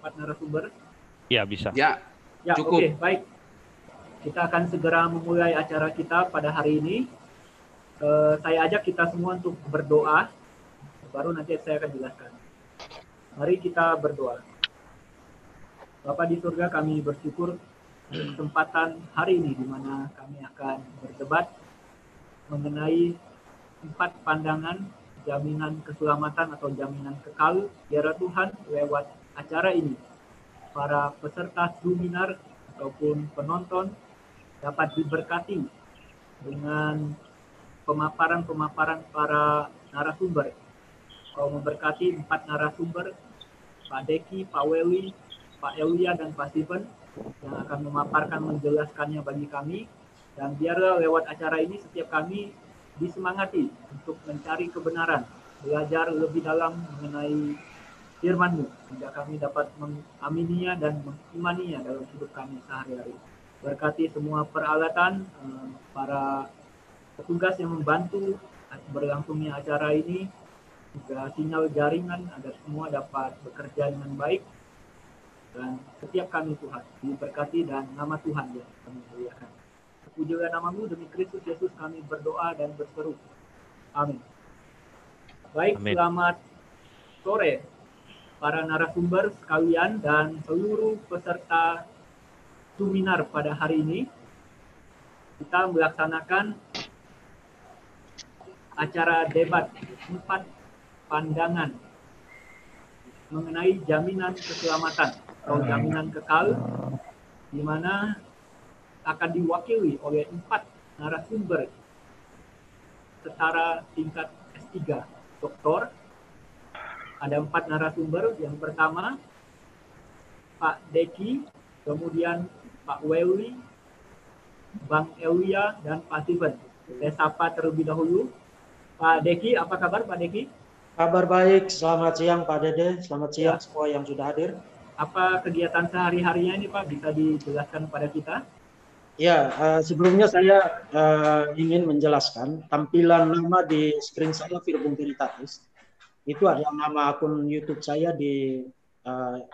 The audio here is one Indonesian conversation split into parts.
4 narasumber? Ya, bisa. Ya, Ya, cukup. Oke, baik. Kita akan segera memulai acara kita pada hari ini. Saya ajak kita semua untuk berdoa, baru nanti saya akan jelaskan. Mari kita berdoa. Bapa di surga, kami bersyukur kesempatan hari ini di mana kami akan berdebat mengenai 4 pandangan jaminan keselamatan atau jaminan kekal biara Tuhan lewat acara ini. Para peserta seminar ataupun penonton dapat diberkati dengan pemaparan-pemaparan para narasumber. Kau memberkati 4 narasumber, Pak Deki, Pak Wewi, Pak Elia, dan Pak Steven, yang akan memaparkan, menjelaskannya bagi kami. Dan biarlah lewat acara ini setiap kami disemangati untuk mencari kebenaran, belajar lebih dalam mengenai firman-Mu, sehingga kami dapat mengamininya dan mengimaninya dalam hidup kami sehari-hari. Berkati semua peralatan, para petugas yang membantu berlangsungnya acara ini, juga sinyal jaringan agar semua dapat bekerja dengan baik. Dan setiap kami Tuhan diberkati dan nama Tuhan yang kami muliakan. Pujilah nama-Mu, demi Kristus Yesus kami berdoa dan berseru. Amin. Baik, Amin. Selamat sore para narasumber sekalian dan seluruh peserta seminar pada hari ini. Kita melaksanakan acara debat 4 pandangan mengenai jaminan keselamatan atau jaminan kekal, di mana akan diwakili oleh 4 narasumber setara tingkat S3 doktor. Ada 4 narasumber. Yang pertama Pak Deki, kemudian Pak Wewi, Bang Elia, dan Pak Steven. Saya sapa terlebih dahulu. Pak Deki, apa kabar Pak Deki? Kabar baik, selamat siang Pak Dede, selamat siang semua yang sudah hadir. Apa kegiatan sehari-harinya ini Pak, bisa dijelaskan pada kita? Ya, sebelumnya saya ingin menjelaskan tampilan nama di screen saya Virbung Veritatis. Itu adalah nama akun YouTube saya di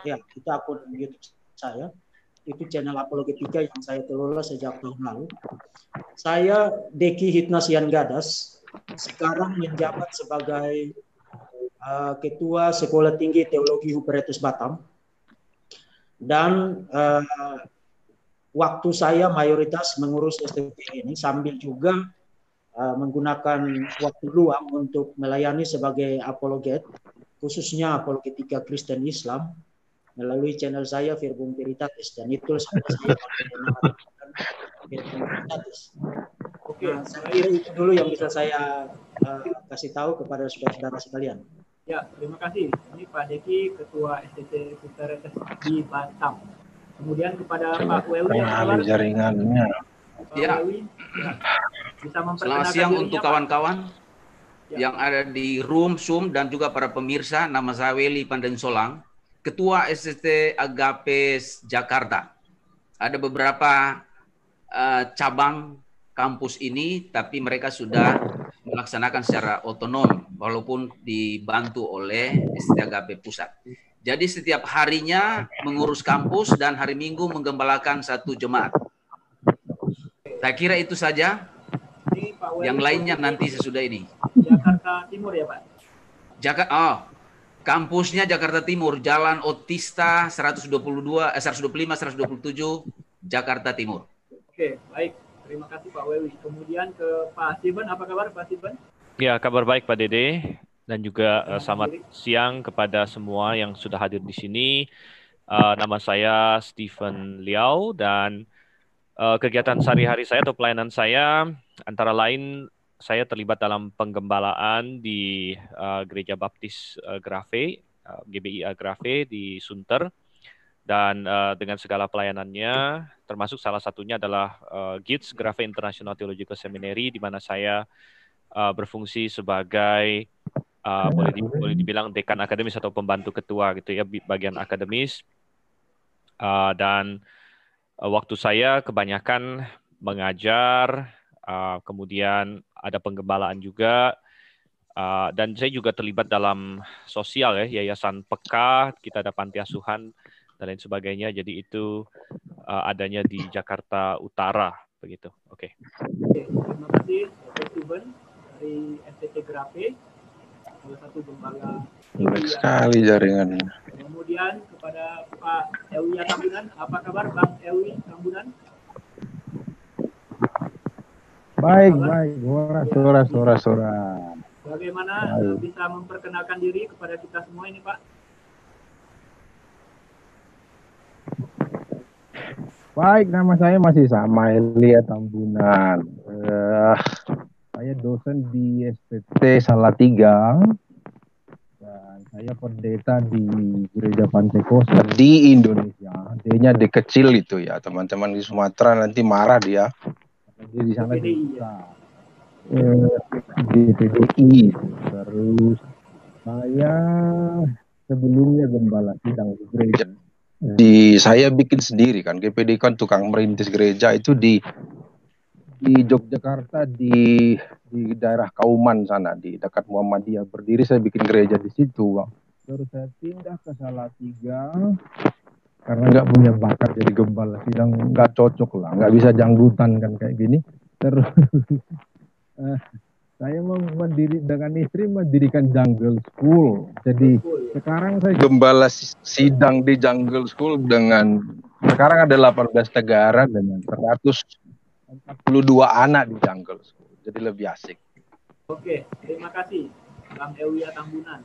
itu akun YouTube saya. Itu channel Apologetika yang saya kelola sejak tahun lalu. Saya Deki Hitnasian Gadas, sekarang menjabat sebagai Ketua Sekolah Tinggi Teologi Huperetus Batam. Dan waktu saya mayoritas mengurus STP ini sambil juga menggunakan waktu luang untuk melayani sebagai apologet, khususnya apologetika Kristen Islam melalui channel saya Virbung Veritatis, dan itu sampai saya menamakan Virbung Veritatis. Nah, saya kira itu dulu yang bisa saya kasih tahu kepada saudara-saudara sekalian. Ya, terima kasih. Ini Pak Deki, Ketua STT Huperetus di Batam. Kemudian kepada Pak Wewi, jaringannya. Pak Wewi, ya, bisa memperkenalkan. Selamat siang dirinya, untuk Pak. kawan-kawan Ya. yang ada di room, Zoom, dan juga para pemirsa. Nama saya Weli Pandensolang, Ketua STT Agapes Jakarta. Ada beberapa cabang kampus ini, tapi mereka sudah melaksanakan secara otonom, walaupun dibantu oleh STT Agape Pusat. Jadi setiap harinya mengurus kampus dan hari Minggu menggembalakan satu jemaat. Saya kira itu saja. Ini Pak Wewi, Yang lainnya nanti sesudah ini. Jakarta Timur ya Pak? Kampusnya Jakarta Timur, Jalan Otista 125, 127, Jakarta Timur. Oke, baik. Terima kasih Pak Wewi. Kemudian ke Pak Steven, apa kabar Pak Steven? Ya, kabar baik Pak Dede, dan juga selamat siang kepada semua yang sudah hadir di sini. Nama saya Steven Liao, dan kegiatan sehari-hari saya atau pelayanan saya antara lain saya terlibat dalam penggembalaan di Gereja Baptis Grafe, GBIA Grafe di Sunter, dan dengan segala pelayanannya, termasuk salah satunya adalah GITS, Grafe International Theological Seminary, di mana saya berfungsi sebagai boleh dibilang dekan akademis atau pembantu ketua gitu ya, bagian akademis. Dan waktu saya kebanyakan mengajar, kemudian ada penggembalaan juga, Dan saya juga terlibat dalam sosial ya, Yayasan Peka, kita ada panti asuhan dan lain sebagainya. Jadi itu adanya di Jakarta Utara begitu. Oke. Terima kasih Dr. Steven dari STT Grape, salah satu gembala. Jelek sekali jaringannya. Kemudian kepada Pak Ewi Tambunan, apa kabar Bang Ewi Tambunan? Baik. Suara. Bagaimana bisa memperkenalkan diri kepada kita semua ini, Pak? Baik, nama saya masih sama, Elia Tambunan. Saya dosen di STT Salatiga dan saya pendeta di Gereja Pantekosta di Indonesia. D-nya D kecil itu ya, teman-teman di Sumatera nanti marah dia. Dia di sana bisa. GPDI. Terus saya sebelumnya gembala sidang di gereja. Saya bikin sendiri kan, GPDI kan tukang merintis gereja itu di Yogyakarta di daerah Kauman sana di dekat Muhammadiyah berdiri, saya bikin gereja di situ, Bang. Terus saya pindah ke Salatiga karena nggak punya bakat jadi gembala sidang, nggak cocok lah, nggak bisa janggutan kan kayak gini. Terus saya dengan istri mendirikan Jungle School. Jadi sekarang saya gembala sidang di Jungle School sekarang ada 18 negara dengan 142 anak di Jungle School. Jadi lebih asik. Oke, terima kasih Bang Ewi Tambunan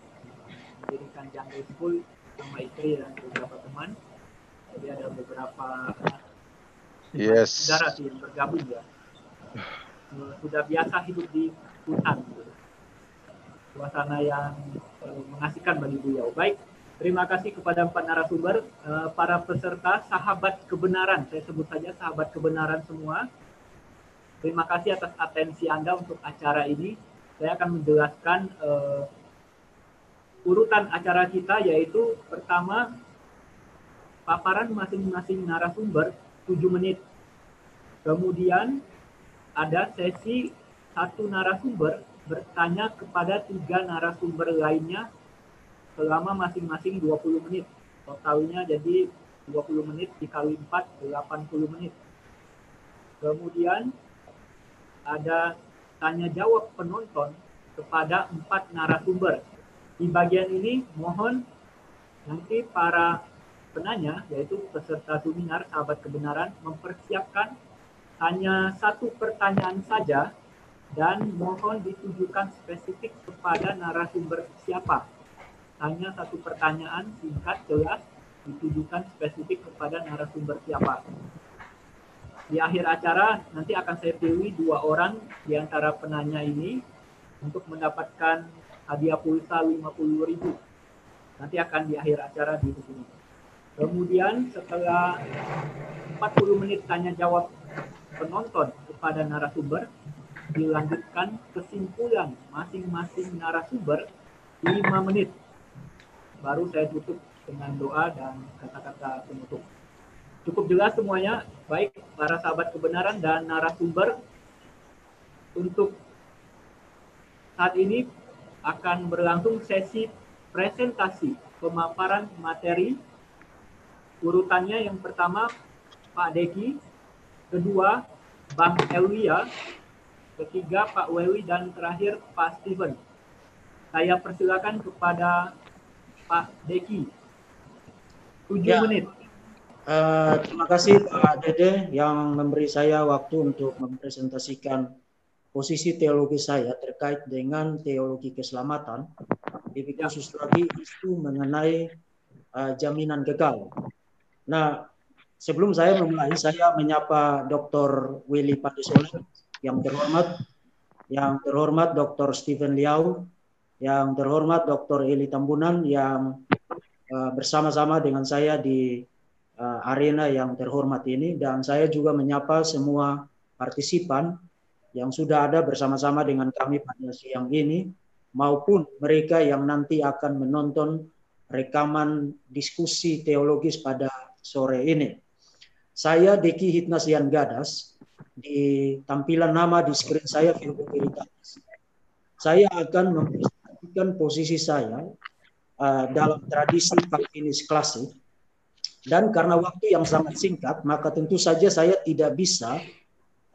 mendirikan Jungle School sama istri dan beberapa teman. Jadi ada beberapa saudara sih yang bergabung ya. Sudah biasa hidup di hutan, suasana yang mengasihkan bagi beliau. Baik, terima kasih kepada 4 narasumber, para peserta sahabat kebenaran, saya sebut saja sahabat kebenaran semua. Terima kasih atas atensi Anda untuk acara ini. Saya akan menjelaskan urutan acara kita, yaitu pertama paparan masing-masing narasumber 7 menit. Kemudian ada sesi 1 narasumber bertanya kepada 3 narasumber lainnya selama masing-masing 20 menit. Totalnya jadi 20 menit dikali 4, 80 menit. Kemudian ada tanya jawab penonton kepada 4 narasumber. Di bagian ini mohon nanti para penanya, yaitu peserta seminar sahabat kebenaran, mempersiapkan hanya 1 pertanyaan saja dan mohon ditujukan spesifik kepada narasumber siapa. Hanya 1 pertanyaan singkat jelas ditujukan spesifik kepada narasumber siapa. Di akhir acara nanti akan saya pilih 2 orang di antara penanya ini untuk mendapatkan hadiah pulsa 50.000. Nanti akan di akhir acara di sini. Kemudian setelah 40 menit tanya jawab penonton kepada narasumber, dilanjutkan kesimpulan masing-masing narasumber 5 menit. Baru saya tutup dengan doa dan kata-kata penutup. Cukup jelas semuanya, baik para sahabat kebenaran dan narasumber. Untuk saat ini akan berlangsung sesi presentasi pemaparan materi. Urutannya yang pertama Pak Deki, kedua Bang Elia, ketiga Pak Wewi, dan terakhir Pak Steven. Saya persilakan kepada Pak Deki. 7 menit. Terima kasih Pak Dede yang memberi saya waktu untuk mempresentasikan posisi teologi saya terkait dengan teologi keselamatan. Lebih khusus lagi isu mengenai jaminan gagal. Nah, sebelum saya memulai, saya menyapa Dr. Willy Pandesoleng yang terhormat Dr. Steven Liau, yang terhormat Dr. Eli Tambunan yang bersama-sama dengan saya di arena yang terhormat ini, dan saya juga menyapa semua partisipan yang sudah ada bersama-sama dengan kami pada siang ini, maupun mereka yang nanti akan menonton rekaman diskusi teologis pada sore ini. Saya Deki Hitnasian Gadas, di tampilan nama di screen saya Firman Veritatis. saya akan mempresentasikan posisi saya dalam tradisi Calvinis klasik. Dan karena waktu yang sangat singkat, maka tentu saja saya tidak bisa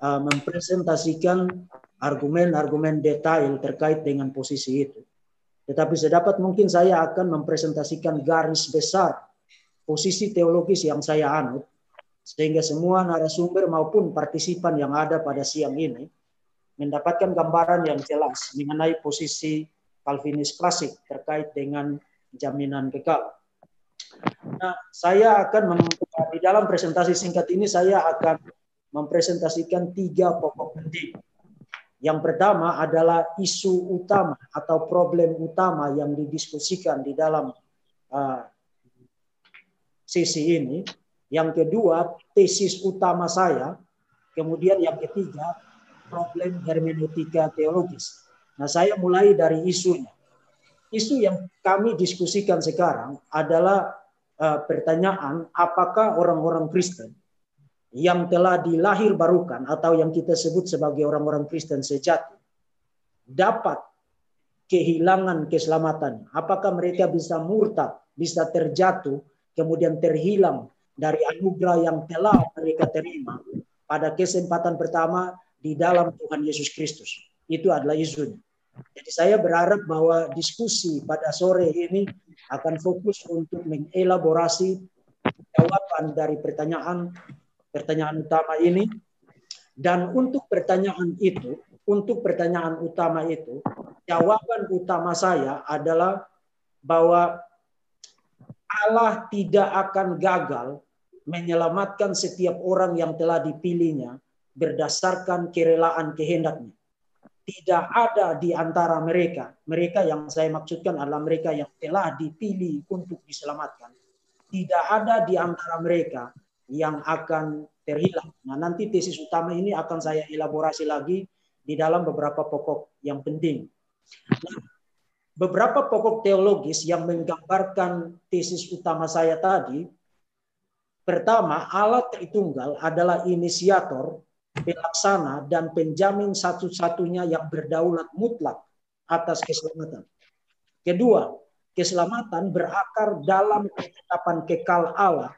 mempresentasikan argumen-argumen detail terkait dengan posisi itu. Tetapi sedapat mungkin saya akan mempresentasikan garis besar posisi teologis yang saya anut, sehingga semua narasumber maupun partisipan yang ada pada siang ini mendapatkan gambaran yang jelas mengenai posisi Calvinis klasik terkait dengan jaminan kekal. Nah, saya akan di dalam presentasi singkat ini saya akan mempresentasikan 3 pokok penting. Yang pertama adalah isu utama atau problem utama yang didiskusikan di dalam sesi ini. Yang kedua, tesis utama saya. Kemudian yang ketiga, problem hermeneutika teologis. Nah, saya mulai dari isunya. Isu yang kami diskusikan sekarang adalah pertanyaan apakah orang-orang Kristen yang telah dilahir barukan atau yang kita sebut sebagai orang-orang Kristen sejati dapat kehilangan keselamatan. Apakah mereka bisa murtad, bisa terjatuh, kemudian terhilang dari anugerah yang telah mereka terima pada kesempatan pertama di dalam Tuhan Yesus Kristus. Itu adalah isunya. Jadi saya berharap bahwa diskusi pada sore ini akan fokus untuk mengelaborasi jawaban dari pertanyaan utama ini. Dan untuk pertanyaan utama itu, jawaban utama saya adalah bahwa Allah tidak akan gagal menyelamatkan setiap orang yang telah dipilihnya berdasarkan kerelaan kehendaknya. Tidak ada di antara mereka yang saya maksudkan adalah mereka yang telah dipilih untuk diselamatkan. Tidak ada di antara mereka yang akan terhilang. Nah, nanti tesis utama ini akan saya elaborasi lagi di dalam beberapa pokok yang penting. Nah, beberapa pokok teologis yang menggambarkan tesis utama saya tadi. Pertama, Allah Tritunggal adalah inisiator, pelaksana, dan penjamin satu-satunya yang berdaulat mutlak atas keselamatan. Kedua, keselamatan berakar dalam ketetapan kekal Allah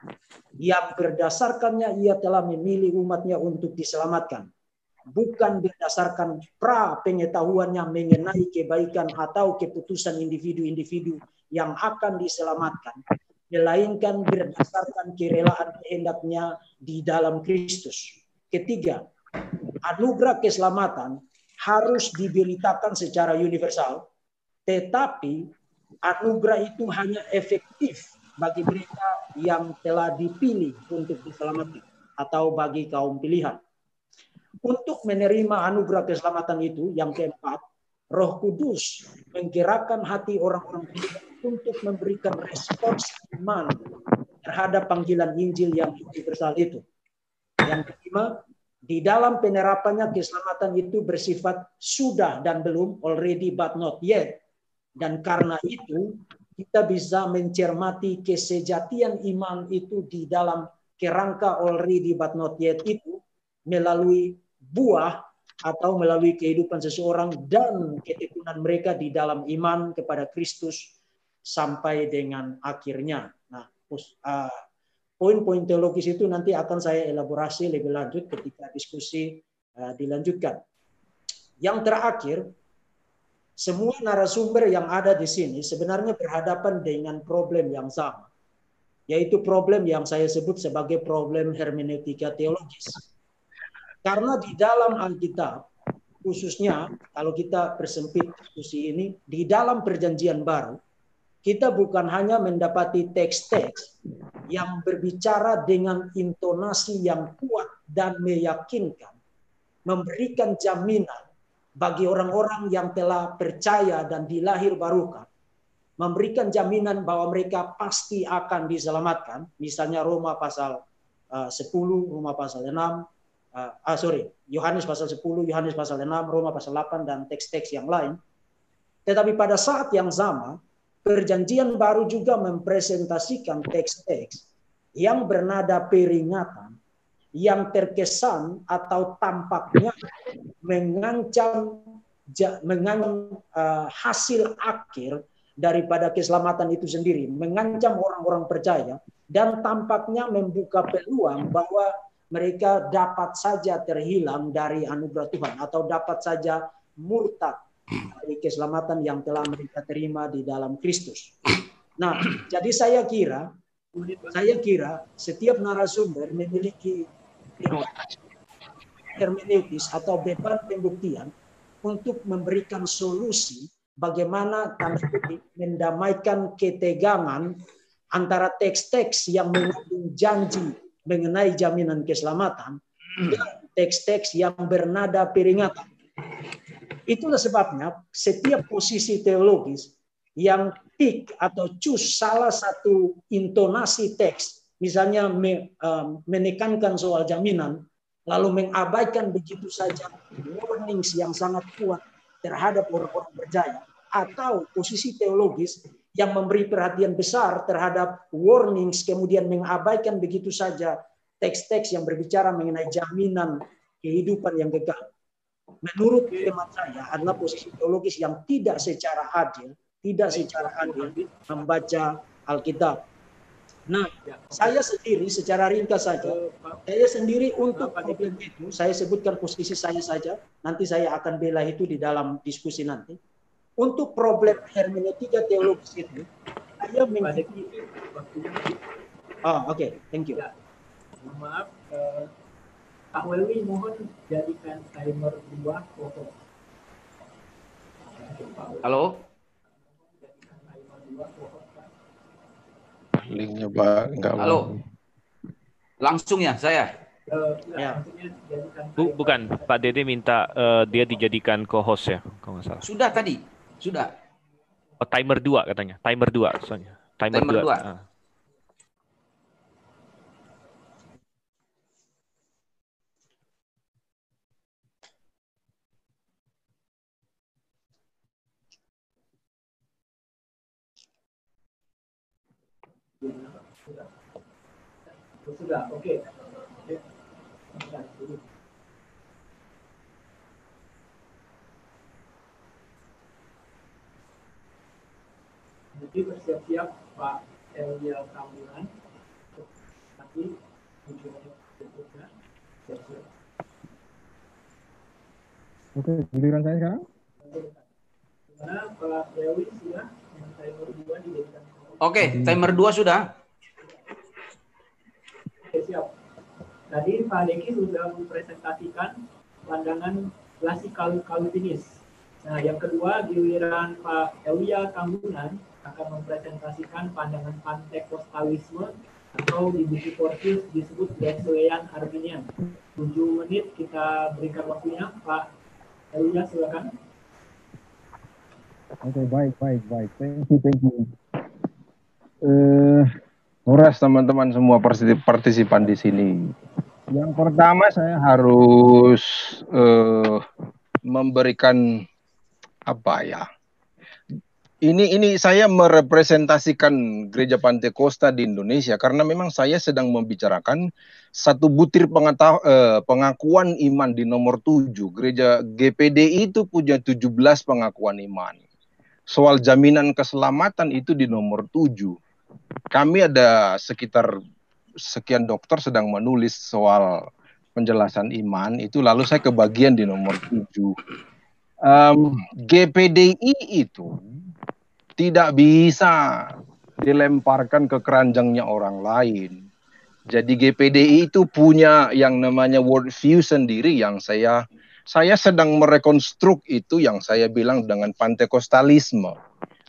yang berdasarkannya ia telah memilih umatnya untuk diselamatkan. Bukan berdasarkan pengetahuannya mengenai kebaikan atau keputusan individu-individu yang akan diselamatkan, melainkan berdasarkan kerelaan kehendaknya di dalam Kristus. Ketiga, anugerah keselamatan harus diberitakan secara universal, tetapi anugerah itu hanya efektif bagi mereka yang telah dipilih untuk diselamatkan atau bagi kaum pilihan. Untuk menerima anugerah keselamatan itu, yang keempat, Roh Kudus menggerakkan hati orang-orang pilihan untuk memberikan respons iman terhadap panggilan Injil yang universal itu. Yang kelima, di dalam penerapannya keselamatan itu bersifat sudah dan belum, already but not yet. Dan karena itu kita bisa mencermati kesejatian iman itu di dalam kerangka already but not yet itu melalui buah atau melalui kehidupan seseorang dan ketekunan mereka di dalam iman kepada Kristus sampai dengan akhirnya. Nah, poin-poin teologis itu nanti akan saya elaborasi lebih lanjut ketika diskusi dilanjutkan. Yang terakhir, semua narasumber yang ada di sini sebenarnya berhadapan dengan problem yang sama, yaitu problem yang saya sebut sebagai problem hermeneutika teologis. Karena di dalam Alkitab, khususnya kalau kita persempit diskusi ini, di dalam Perjanjian Baru, kita bukan hanya mendapati teks-teks yang berbicara dengan intonasi yang kuat dan meyakinkan, memberikan jaminan bagi orang-orang yang telah percaya dan dilahir barukan, memberikan jaminan bahwa mereka pasti akan diselamatkan. Misalnya Roma pasal 10, Roma pasal 6, Yohanes pasal 10, Yohanes pasal 6, Roma pasal 8, dan teks-teks yang lain. Tetapi pada saat yang sama, Perjanjian Baru juga mempresentasikan teks-teks yang bernada peringatan, yang terkesan atau tampaknya mengancam hasil akhir daripada keselamatan itu sendiri, mengancam orang-orang percaya, dan tampaknya membuka peluang bahwa mereka dapat saja terhilang dari anugerah Tuhan atau dapat saja murtad dari keselamatan yang telah mereka terima di dalam Kristus. Nah, jadi saya kira setiap narasumber memiliki hermeneutis atau beban pembuktian untuk memberikan solusi bagaimana mendamaikan ketegangan antara teks-teks yang mengandung janji mengenai jaminan keselamatan dan teks-teks yang bernada peringatan. Itulah sebabnya setiap posisi teologis yang pick atau choose salah satu intonasi teks, misalnya menekankan soal jaminan, lalu mengabaikan begitu saja warnings yang sangat kuat terhadap orang-orang percaya, atau posisi teologis yang memberi perhatian besar terhadap warnings kemudian mengabaikan begitu saja teks-teks yang berbicara mengenai jaminan kehidupan yang kekal. Menurut teman saya adalah posisi teologis yang tidak secara adil membaca Alkitab. Nah, saya sendiri secara ringkas saja, untuk problem itu, saya sebutkan posisi saya saja, nanti saya akan bela itu di dalam diskusi nanti. Untuk problem hermeneutika teologis itu, saya oke, thank you. Maaf, Pak Welwi mohon jadikan timer 2 foto. Halo? Linknya Pak, enggak. Halo? Langsung ya saya? Bukan, Pak Dede minta dia dijadikan co-host ya, kalau nggak salah. Sudah tadi, sudah. Oh, timer 2 katanya, timer 2 soalnya. Timer 2. Sudah, oke. Jadi bersiap-siap Pak Elia Tambunan. Nanti tujuannya berikutnya. Siap-siap. Oke, giliran saya sekarang. Gimana Pak Dewi sudah yang timer 2 dijadikan? Oke, timer 2 sudah. Oke, siap. Tadi Pak Deki sudah mempresentasikan pandangan klasikal Calvinis. Nah, yang kedua giliran Pak Elia Tambunan akan mempresentasikan pandangan Pantekostalisme atau di buku Portius disebut Wesleyan Arminian. 7 menit kita berikan waktunya. Pak Elia, silakan. Oke, baik. Thank you. Horas teman-teman semua partisipan di sini. Yang pertama saya harus memberikan apa ya? Ini saya merepresentasikan Gereja Pantekosta di Indonesia karena memang saya sedang membicarakan satu butir pengakuan iman di nomor 7. Gereja GPD itu punya 17 pengakuan iman. Soal jaminan keselamatan itu di nomor 7. Kami ada sekitar sekian dokter sedang menulis soal penjelasan iman itu, lalu saya kebagian di nomor 7. GPDI itu tidak bisa dilemparkan ke keranjangnya orang lain. Jadi GPDI itu punya yang namanya worldview sendiri yang saya sedang merekonstruk itu yang saya bilang dengan Pantekostalisme.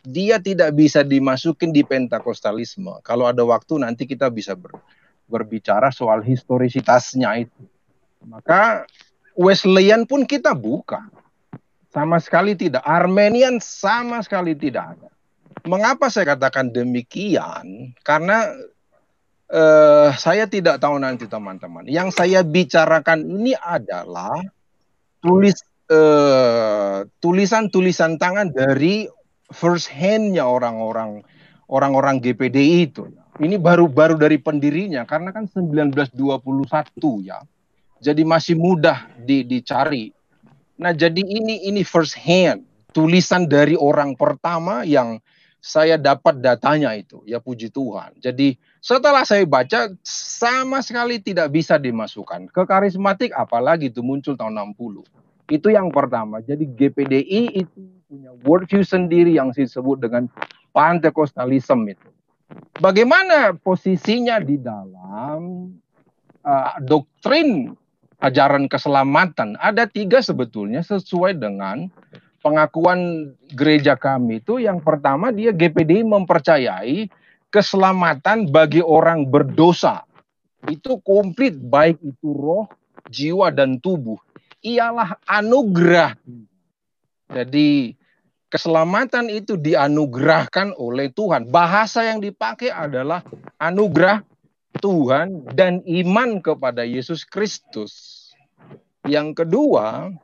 Dia tidak bisa dimasukin di Pentakostalisme. Kalau ada waktu nanti kita bisa berbicara soal historisitasnya itu. Maka Wesleyan pun kita buka. Sama sekali tidak. Armenian sama sekali tidak ada. Mengapa saya katakan demikian? Karena saya tidak tahu nanti teman-teman. Yang saya bicarakan ini adalah tulisan tangan dari first hand-nya orang-orang GPDI itu. Ini baru dari pendirinya karena kan 1921 ya. Jadi masih mudah dicari Nah, jadi ini first hand, tulisan dari orang pertama yang saya dapat datanya itu, ya puji Tuhan. Jadi setelah saya baca, sama sekali tidak bisa dimasukkan ke karismatik, apalagi itu muncul tahun 60. Itu yang pertama. Jadi GPDI itu punya worldview sendiri yang disebut dengan Pentecostalism itu. Bagaimana posisinya di dalam doktrin ajaran keselamatan? Ada 3 sebetulnya sesuai dengan pengakuan gereja kami itu. Yang pertama, dia GPDI mempercayai keselamatan bagi orang berdosa. Itu komplit, baik itu roh, jiwa, dan tubuh. Ialah anugerah. Jadi keselamatan itu dianugerahkan oleh Tuhan. Bahasa yang dipakai adalah anugerah Tuhan dan iman kepada Yesus Kristus. Yang kedua,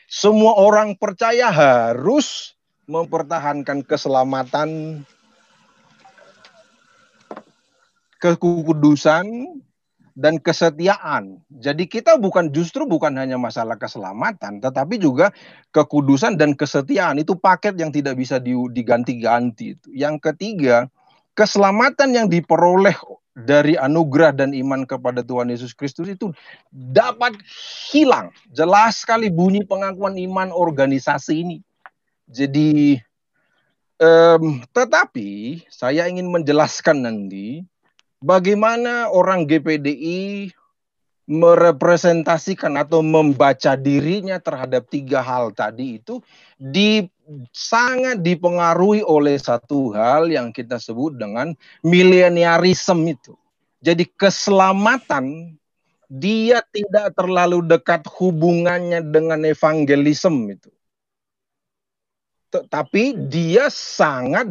semua orang percaya harus mempertahankan keselamatan, kekudusan, dan kesetiaan. Jadi kita justru bukan hanya masalah keselamatan, tetapi juga kekudusan dan kesetiaan. Itu paket yang tidak bisa diganti-ganti. Yang ketiga, keselamatan yang diperoleh dari anugerah dan iman kepada Tuhan Yesus Kristus itu dapat hilang. Jelas sekali bunyi pengakuan iman organisasi ini. Jadi, tetapi saya ingin menjelaskan nanti bagaimana orang GPDI merepresentasikan atau membaca dirinya terhadap 3 hal tadi itu sangat dipengaruhi oleh satu hal yang kita sebut dengan mileniarisme itu. Jadi keselamatan dia tidak terlalu dekat hubungannya dengan evangelisme itu. Tapi dia sangat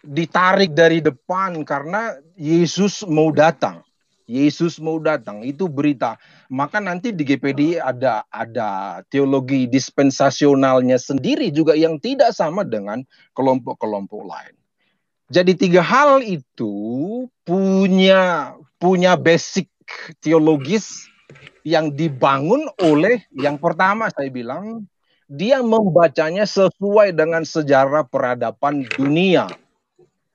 ditarik dari depan karena Yesus mau datang. Yesus mau datang, itu berita. Maka nanti di GPD ada teologi dispensasionalnya sendiri juga yang tidak sama dengan kelompok-kelompok lain. Jadi 3 hal itu punya basic teologis yang dibangun oleh, yang pertama saya bilang, dia membacanya sesuai dengan sejarah peradaban dunia.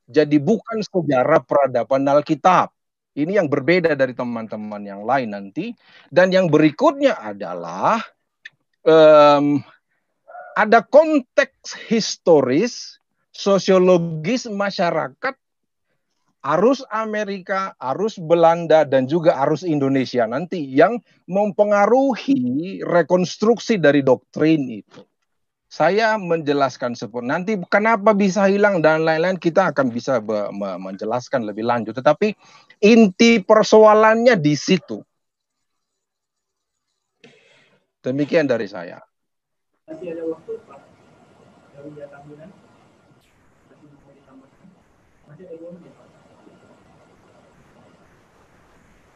Jadi bukan sejarah peradaban Alkitab. Ini yang berbeda dari teman-teman yang lain nanti. Dan yang berikutnya adalah ada konteks historis, sosiologis masyarakat, arus Amerika, arus Belanda, dan juga arus Indonesia nanti yang mempengaruhi rekonstruksi dari doktrin itu. Saya menjelaskan seperti nanti kenapa bisa hilang dan lain-lain, kita akan bisa menjelaskan lebih lanjut. Tetapi inti persoalannya di situ. Demikian dari saya. Masih ada waktu, Pak. Dari tambunan. Masih ada 2 menit, Pak.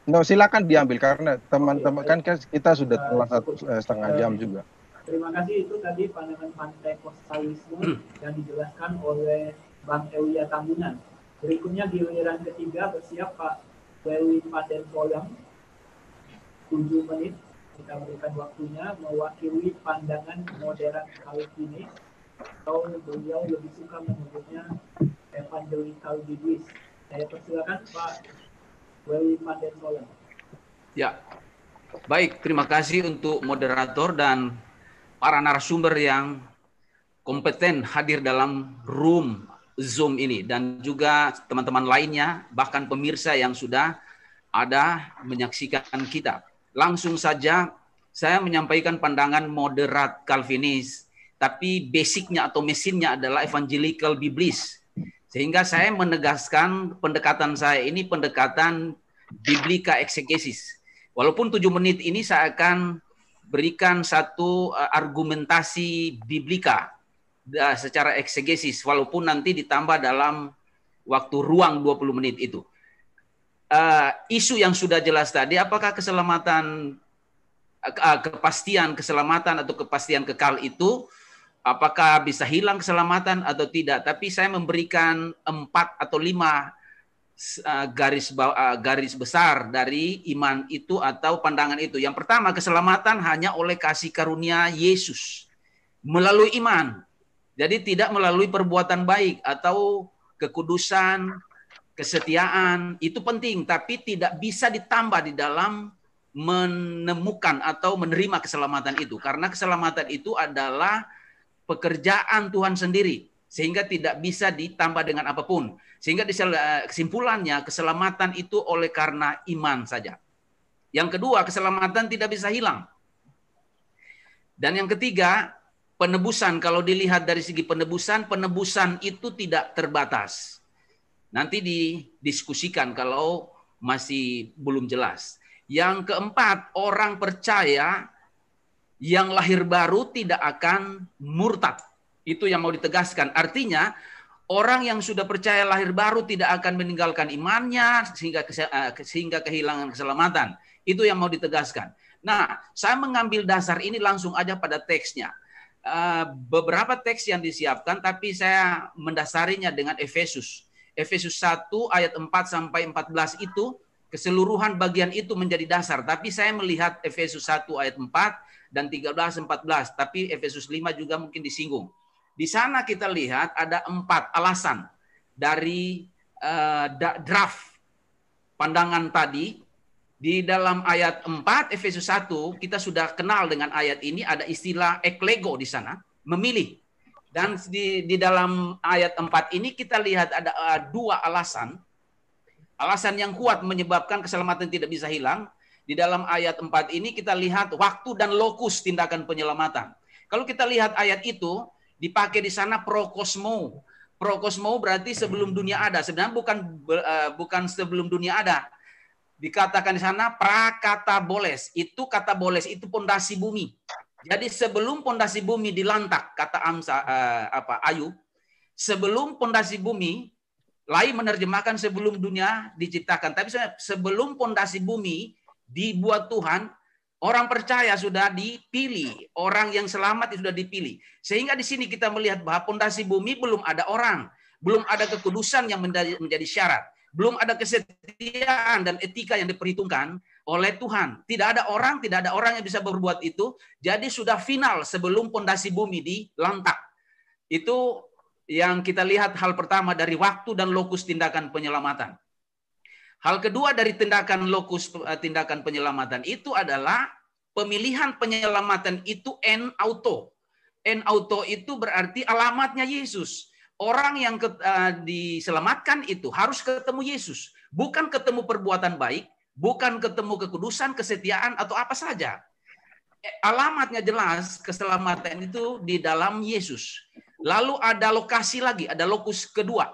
No, silakan diambil karena teman-teman kan kita sudah telah 1,5 jam juga. Terima kasih, itu tadi pandangan Pentecostalisme yang dijelaskan oleh Bang Eulia Tambunan. Berikutnya giliran ketiga bersiap Pak Welwin Pandensolang. 7 menit kita berikan waktunya mewakili pandangan modern Calvinis, atau beliau lebih suka menyebutnya Evangelical Biblis. Saya persilakan Pak Welwin Pandensolang. Ya, baik, terima kasih untuk moderator dan para narasumber yang kompeten hadir dalam room Zoom ini, dan juga teman-teman lainnya, bahkan pemirsa yang sudah ada menyaksikan kita. Langsung saja saya menyampaikan pandangan moderat Calvinis, tapi basicnya atau mesinnya adalah Evangelical Biblis. Sehingga saya menegaskan pendekatan saya ini pendekatan Biblika Exegesis. Walaupun 7 menit ini saya akan berikan satu argumentasi biblika secara eksegesis, walaupun nanti ditambah dalam waktu ruang 20 menit itu. Isu yang sudah jelas tadi, apakah keselamatan, kepastian keselamatan atau kepastian kekal itu, apakah bisa hilang keselamatan atau tidak. Tapi saya memberikan 4 atau 5 garis besar dari iman itu atau pandangan itu. Yang pertama, keselamatan hanya oleh kasih karunia Yesus melalui iman. Jadi tidak melalui perbuatan baik atau kekudusan, kesetiaan, itu penting, tapi tidak bisa ditambah di dalam menemukan atau menerima keselamatan itu. Karena keselamatan itu adalah pekerjaan Tuhan sendiri, sehingga tidak bisa ditambah dengan apapun. Sehingga kesimpulannya, keselamatan itu oleh karena iman saja. Yang kedua, keselamatan tidak bisa hilang. Dan yang ketiga, penebusan. Kalau dilihat dari segi penebusan, penebusan itu tidak terbatas. Nanti didiskusikan kalau masih belum jelas. Yang keempat, orang percaya yang lahir baru tidak akan murtad. Itu yang mau ditegaskan. Artinya, orang yang sudah percaya lahir baru tidak akan meninggalkan imannya sehingga kehilangan keselamatan. Itu yang mau ditegaskan. Nah, saya mengambil dasar ini langsung aja pada teksnya. Beberapa teks yang disiapkan, tapi saya mendasarinya dengan Efesus. Efesus 1 ayat 4 sampai 14 itu, keseluruhan bagian itu menjadi dasar. Tapi saya melihat Efesus 1 ayat 4 dan 13-14. Tapi Efesus 5 juga mungkin disinggung. Di sana kita lihat ada 4 alasan dari draft pandangan tadi. Di dalam ayat 4 Efesus 1 kita sudah kenal dengan ayat ini, ada istilah eklego di sana, memilih. Dan di dalam ayat 4 ini kita lihat ada 2 alasan. Alasan yang kuat menyebabkan keselamatan tidak bisa hilang. Di dalam ayat 4 ini kita lihat waktu dan lokus tindakan penyelamatan. Kalau kita lihat ayat itu, dipakai di sana prokosmo. Prokosmo berarti sebelum dunia ada. Sebenarnya bukan sebelum dunia ada. Dikatakan di sana prakataboles. Itu kata boles itu pondasi bumi. Jadi sebelum pondasi bumi dilantak, kata Ayub, sebelum pondasi bumi, lain menerjemahkan sebelum dunia diciptakan. Tapi sebelum pondasi bumi dibuat Tuhan, orang percaya sudah dipilih, orang yang selamat sudah dipilih. Sehingga di sini kita melihat bahwa pondasi bumi belum ada orang, belum ada kekudusan yang menjadi syarat, belum ada kesetiaan dan etika yang diperhitungkan oleh Tuhan. Tidak ada orang yang bisa berbuat itu. Jadi sudah final sebelum pondasi bumi dilantak. Itu yang kita lihat hal pertama dari waktu dan lokus tindakan penyelamatan. Hal kedua dari tindakan penyelamatan itu adalah pemilihan penyelamatan itu en auto. En auto itu berarti alamatnya Yesus. Orang yang diselamatkan itu harus ketemu Yesus. Bukan ketemu perbuatan baik, bukan ketemu kekudusan, kesetiaan, atau apa saja. Alamatnya jelas, keselamatan itu di dalam Yesus. Lalu ada lokasi lagi, ada lokus kedua.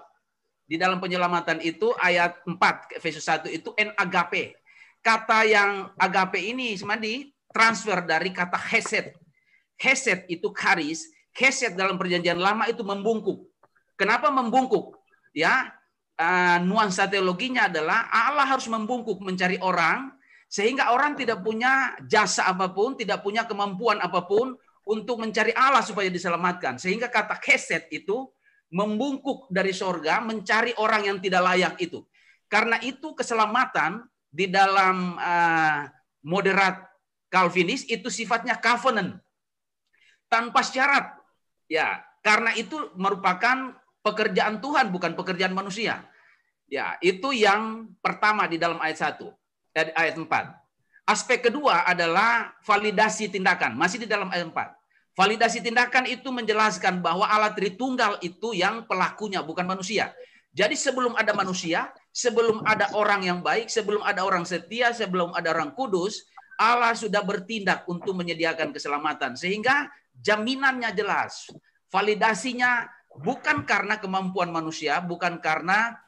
Di dalam penyelamatan itu, ayat 4, Efesus 1 itu en agape. Kata yang agape ini sebenarnya transfer dari kata hesed. Hesed itu charis, hesed dalam perjanjian lama itu membungkuk. Kenapa membungkuk? Ya, nuansa teologinya adalah Allah harus membungkuk mencari orang sehingga orang tidak punya jasa apapun, tidak punya kemampuan apapun untuk mencari Allah supaya diselamatkan. Sehingga kata hesed itu membungkuk dari sorga mencari orang yang tidak layak itu. Karena itu keselamatan di dalam moderat Calvinis itu sifatnya covenant. Tanpa syarat. Ya, karena itu merupakan pekerjaan Tuhan, bukan pekerjaan manusia. Ya, itu yang pertama di dalam ayat 1, ayat 4. Aspek kedua adalah validasi tindakan, masih di dalam ayat 4. Validasi tindakan itu menjelaskan bahwa Allah Tritunggal itu yang pelakunya, bukan manusia. Jadi sebelum ada manusia, sebelum ada orang yang baik, sebelum ada orang setia, sebelum ada orang kudus, Allah sudah bertindak untuk menyediakan keselamatan. Sehingga jaminannya jelas. Validasinya bukan karena kemampuan manusia, bukan karena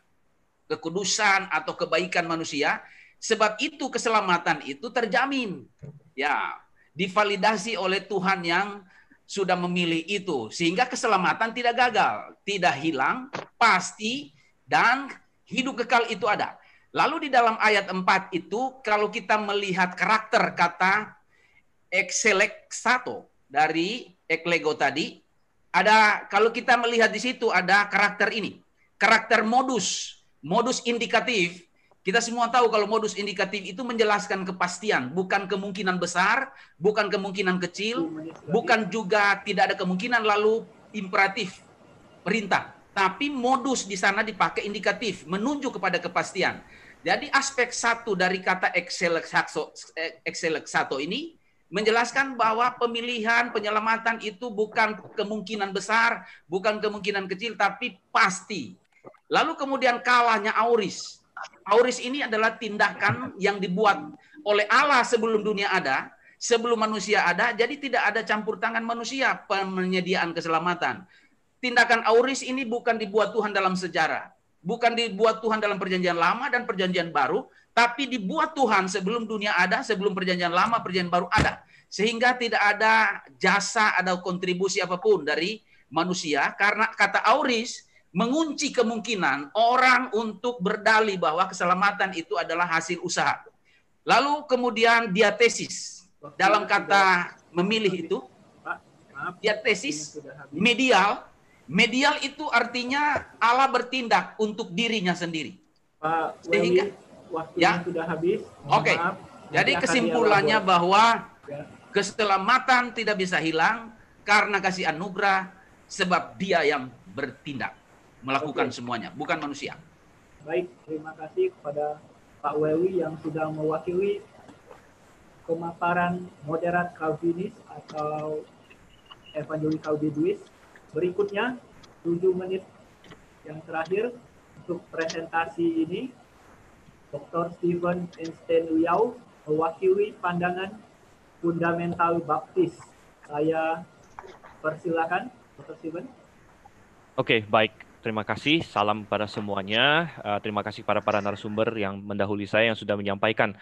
kekudusan atau kebaikan manusia. Sebab itu keselamatan itu terjamin. Ya, divalidasi oleh Tuhan yang sudah memilih itu. Sehingga keselamatan tidak gagal, tidak hilang, pasti, dan hidup kekal itu ada. Lalu di dalam ayat 4 itu, kalau kita melihat karakter kata exelexato dari eklego tadi, ada, kalau kita melihat di situ ada karakter ini. Karakter modus. modus indikatif, kita semua tahu kalau modus indikatif itu menjelaskan kepastian, bukan kemungkinan besar, bukan kemungkinan kecil, bukan juga tidak ada kemungkinan lalu imperatif, perintah. Tapi modus di sana dipakai indikatif, menunjuk kepada kepastian. Jadi aspek satu dari kata exelexato ini menjelaskan bahwa pemilihan penyelamatan itu bukan kemungkinan besar, bukan kemungkinan kecil, tapi pasti. Lalu kemudian kalahnya auris. Auris ini adalah tindakan yang dibuat oleh Allah sebelum dunia ada, sebelum manusia ada, jadi tidak ada campur tangan manusia penyediaan keselamatan. Tindakan auris ini bukan dibuat Tuhan dalam sejarah, bukan dibuat Tuhan dalam perjanjian lama dan perjanjian baru, tapi dibuat Tuhan sebelum dunia ada, sebelum perjanjian lama, perjanjian baru ada. Sehingga tidak ada jasa, ada kontribusi apapun dari manusia, karena kata auris mengunci kemungkinan orang untuk berdalih bahwa keselamatan itu adalah hasil usaha. Lalu kemudian diatesis, dalam kata memilih itu, diatesis, medial. Medial itu artinya Allah bertindak untuk dirinya sendiri. Pak Sehingga, waktunya sudah habis. Oke. Jadi kesimpulannya bahwa keselamatan tidak bisa hilang karena kasih anugerah, sebab Dia yang bertindak, melakukan semuanya, bukan manusia. Baik, terima kasih kepada Pak Wewi yang sudah mewakili pemaparan moderat Calvinis atau Evangeli Calvinis. Berikutnya, 7 menit yang terakhir untuk presentasi ini, Dr. Stephen Einstein Liao mewakili pandangan fundamental baptis. Saya persilakan, Dr. Stephen. Oke, baik. Terima kasih. Salam pada semuanya. Terima kasih para narasumber yang mendahului saya yang sudah menyampaikan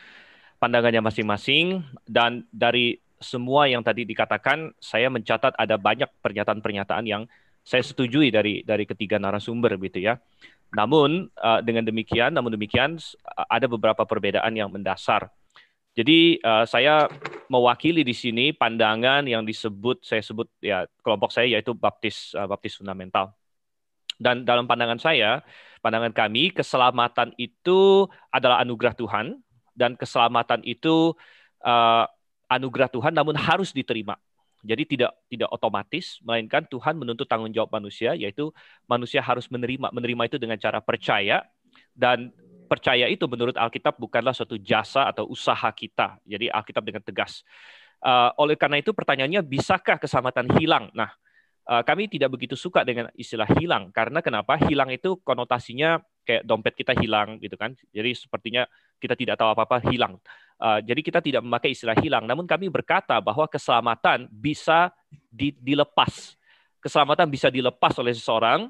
pandangannya masing-masing. Dan dari semua yang tadi dikatakan, saya mencatat ada banyak pernyataan-pernyataan yang saya setujui dari ketiga narasumber, gitu ya. Namun demikian ada beberapa perbedaan yang mendasar. Jadi saya mewakili di sini pandangan yang saya sebut ya kelompok saya yaitu baptis fundamental. Dan dalam pandangan kami, keselamatan itu adalah anugerah Tuhan, dan keselamatan itu anugerah Tuhan namun harus diterima. Jadi tidak otomatis, melainkan Tuhan menuntut tanggung jawab manusia, yaitu manusia harus menerima. Menerima itu dengan cara percaya, dan percaya itu menurut Alkitab bukanlah suatu jasa atau usaha kita. Jadi Alkitab dengan tegas. Oleh karena itu pertanyaannya, bisakah keselamatan hilang? Nah, kami tidak begitu suka dengan istilah hilang, karena kenapa? Hilang itu konotasinya kayak dompet kita hilang, gitu kan? Jadi sepertinya kita tidak tahu apa-apa, hilang. Jadi kita tidak memakai istilah hilang, namun kami berkata bahwa keselamatan bisa dilepas. Keselamatan bisa dilepas oleh seseorang.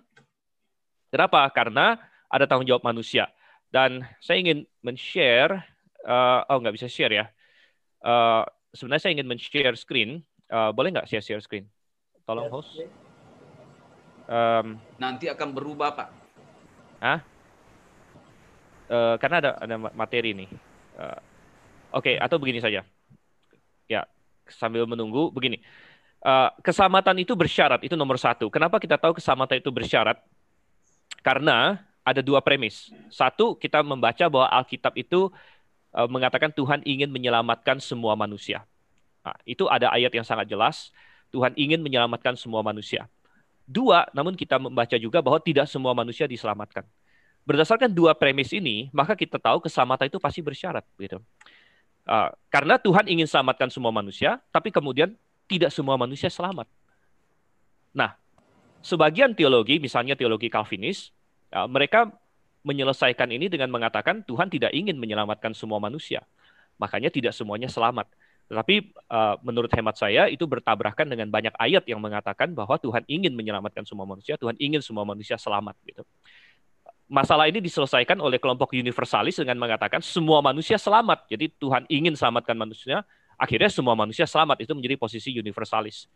Kenapa? Karena ada tanggung jawab manusia. Dan saya ingin men-share, nggak bisa share ya. Sebenarnya saya ingin men-share screen. Boleh nggak saya share screen? Tolong host. Nanti akan berubah, Pak. Karena ada materi nih. Oke, atau begini saja. Ya, sambil menunggu, begini. Keselamatan itu bersyarat, itu nomor satu. Kenapa kita tahu keselamatan itu bersyarat? Karena ada dua premis. Satu, kita membaca bahwa Alkitab itu mengatakan Tuhan ingin menyelamatkan semua manusia. Nah, itu ada ayat yang sangat jelas. Tuhan ingin menyelamatkan semua manusia. Dua, namun kita membaca juga bahwa tidak semua manusia diselamatkan. Berdasarkan dua premis ini, maka kita tahu keselamatan itu pasti bersyarat, gitu. Karena Tuhan ingin selamatkan semua manusia, tapi kemudian tidak semua manusia selamat. Nah, sebagian teologi, misalnya teologi Calvinis, mereka menyelesaikan ini dengan mengatakan Tuhan tidak ingin menyelamatkan semua manusia, makanya tidak semuanya selamat. Tetapi menurut hemat saya itu bertabrakan dengan banyak ayat yang mengatakan bahwa Tuhan ingin menyelamatkan semua manusia, Tuhan ingin semua manusia selamat, gitu. Masalah ini diselesaikan oleh kelompok universalis dengan mengatakan semua manusia selamat. Jadi Tuhan ingin selamatkan manusia, akhirnya semua manusia selamat. Itu menjadi posisi universalis.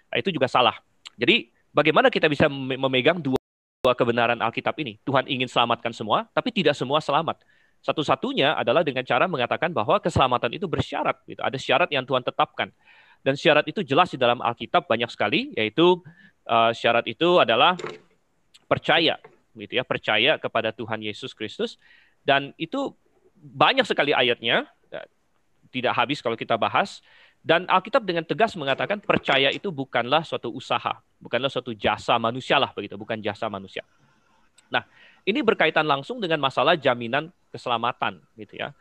Nah, itu juga salah. Jadi bagaimana kita bisa memegang dua kebenaran Alkitab ini? Tuhan ingin selamatkan semua, tapi tidak semua selamat. Satu-satunya adalah dengan cara mengatakan bahwa keselamatan itu bersyarat. Gitu. Ada syarat yang Tuhan tetapkan. Dan syarat itu jelas di dalam Alkitab banyak sekali, yaitu syarat itu adalah percaya. gitu ya, percaya kepada Tuhan Yesus Kristus, dan itu banyak sekali ayatnya, tidak habis kalau kita bahas. Dan Alkitab dengan tegas mengatakan percaya itu bukanlah suatu usaha, bukanlah suatu jasa manusia lah begitu, bukan jasa manusia. Nah, ini berkaitan langsung dengan masalah jaminan keselamatan gitu ya.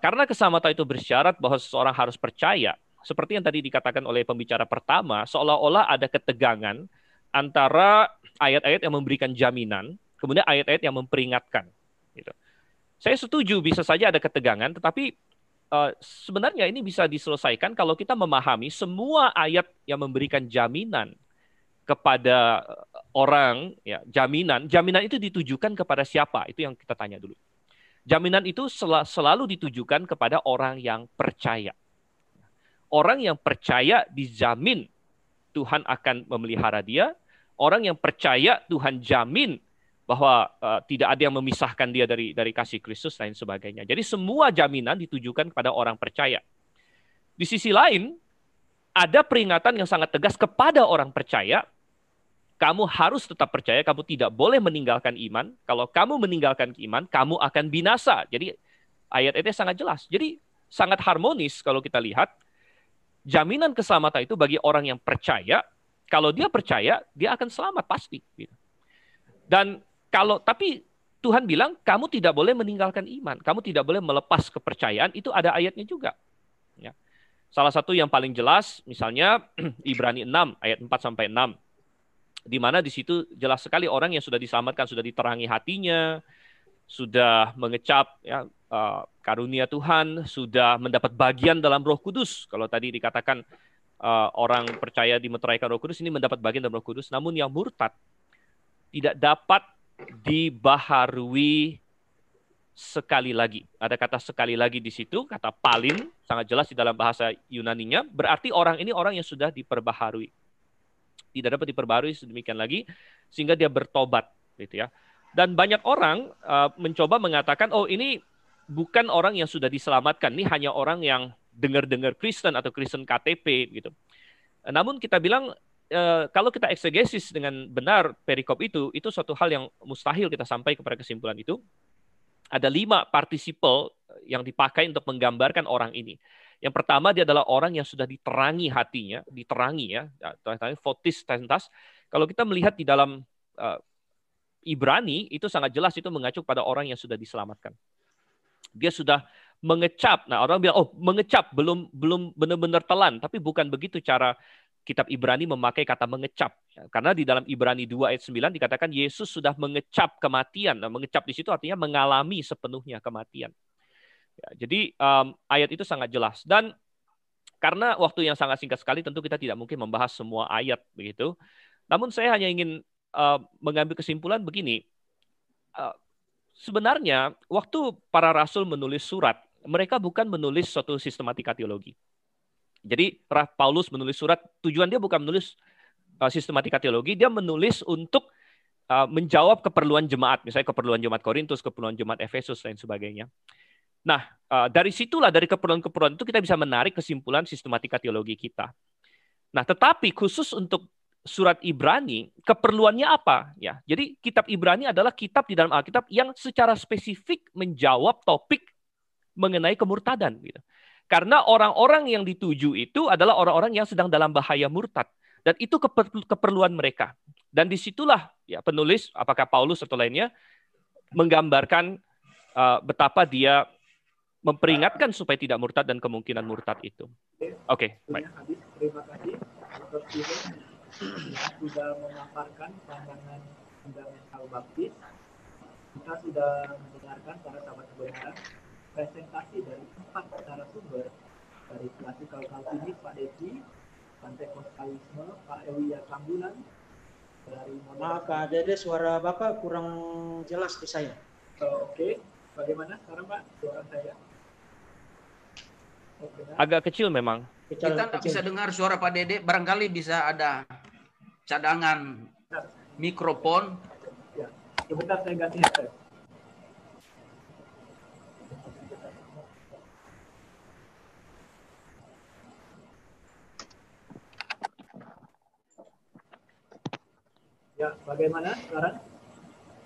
Karena keselamatan itu bersyarat bahwa seseorang harus percaya, seperti yang tadi dikatakan oleh pembicara pertama, seolah-olah ada ketegangan antara ayat-ayat yang memberikan jaminan, kemudian ayat-ayat yang memperingatkan. Gitu. Saya setuju bisa saja ada ketegangan, tetapi sebenarnya ini bisa diselesaikan kalau kita memahami semua ayat yang memberikan jaminan kepada orang, ya, jaminan itu ditujukan kepada siapa? Itu yang kita tanya dulu. Jaminan itu selalu ditujukan kepada orang yang percaya. Orang yang percaya dijamin Tuhan akan memelihara dia. Orang yang percaya Tuhan jamin bahwa tidak ada yang memisahkan dia dari kasih Kristus dan sebagainya. Jadi semua jaminan ditujukan kepada orang percaya. Di sisi lain, ada peringatan yang sangat tegas kepada orang percaya. Kamu harus tetap percaya, kamu tidak boleh meninggalkan iman. Kalau kamu meninggalkan iman, kamu akan binasa. Jadi ayat-ayatnya sangat jelas. Jadi sangat harmonis kalau kita lihat. Jaminan keselamatan itu bagi orang yang percaya. Kalau dia percaya, dia akan selamat pasti. Dan tapi Tuhan bilang, kamu tidak boleh meninggalkan iman. Kamu tidak boleh melepas kepercayaan. Itu ada ayatnya juga. Ya. Salah satu yang paling jelas, misalnya Ibrani 6, ayat 4-6. Di mana di situ jelas sekali orang yang sudah diselamatkan, sudah diterangi hatinya, sudah mengecap ya, karunia Tuhan, sudah mendapat bagian dalam Roh Kudus. Kalau tadi dikatakan orang percaya dimeteraikan Roh Kudus, ini mendapat bagian dalam Roh Kudus. Namun yang murtad tidak dapat dibaharui sekali lagi. Ada kata sekali lagi di situ, kata palin, sangat jelas di dalam bahasa Yunaninya. Berarti orang ini orang yang sudah diperbaharui. Tidak dapat diperbaharui sedemikian lagi, sehingga dia bertobat, gitu ya. Dan banyak orang mencoba mengatakan, oh ini bukan orang yang sudah diselamatkan, ini hanya orang yang dengar-dengar Kristen atau Kristen KTP, gitu. Namun kita bilang, kalau kita eksegesis dengan benar perikop itu suatu hal yang mustahil kita sampai kepada kesimpulan itu. Ada 5 partisiple yang dipakai untuk menggambarkan orang ini. Yang pertama, dia adalah orang yang sudah diterangi hatinya, diterangi ya, fotis tentas. Kalau kita melihat di dalam Ibrani, itu sangat jelas itu mengacu pada orang yang sudah diselamatkan. Dia sudah mengecap. Nah, orang bilang, oh mengecap, belum benar-benar telan. Tapi bukan begitu cara kitab Ibrani memakai kata mengecap. Karena di dalam Ibrani 2 ayat 9 dikatakan Yesus sudah mengecap kematian. Nah, mengecap di situ artinya mengalami sepenuhnya kematian. Ya, jadi ayat itu sangat jelas. Dan karena waktu yang sangat singkat sekali, tentu kita tidak mungkin membahas semua ayat begitu. Namun saya hanya ingin mengambil kesimpulan begini. Sebenarnya waktu para rasul menulis surat, mereka bukan menulis suatu sistematika teologi. Jadi Paulus menulis surat, tujuan dia bukan menulis sistematika teologi, dia menulis untuk menjawab keperluan jemaat, misalnya keperluan jemaat Korintus, keperluan jemaat Efesus, dan sebagainya. Nah, dari situlah, dari keperluan-keperluan itu kita bisa menarik kesimpulan sistematika teologi kita. Nah, tetapi khusus untuk surat Ibrani, keperluannya apa? Ya, jadi kitab Ibrani adalah kitab di dalam Alkitab yang secara spesifik menjawab topik mengenai kemurtadan. Gitu. Karena orang-orang yang dituju itu adalah orang-orang yang sedang dalam bahaya murtad. Dan itu keperluan mereka. Dan disitulah ya, penulis, apakah Paulus atau lainnya, menggambarkan betapa dia memperingatkan supaya tidak murtad dan kemungkinan murtad itu. Oke, baik. Terima kasih. Dr. Steven sudah memaparkan pandangan fundamental baptis. Kita sudah mendengarkan para sahabat kebenaran presentasi dari 4 narasumber, dari klasikal Calvinis Pak Deki, Pentekostalisme Pak Elia Tambunan, dari Maaf Kak Dede, suara Bapak kurang jelas di saya. Oke. Bagaimana sekarang Pak suara saya? Agak kecil memang. Kita tidak bisa dengar suara Pak Dede, barangkali bisa ada cadangan mikrofon. Ya, sebentar saya ganti headset. Ya, bagaimana sekarang?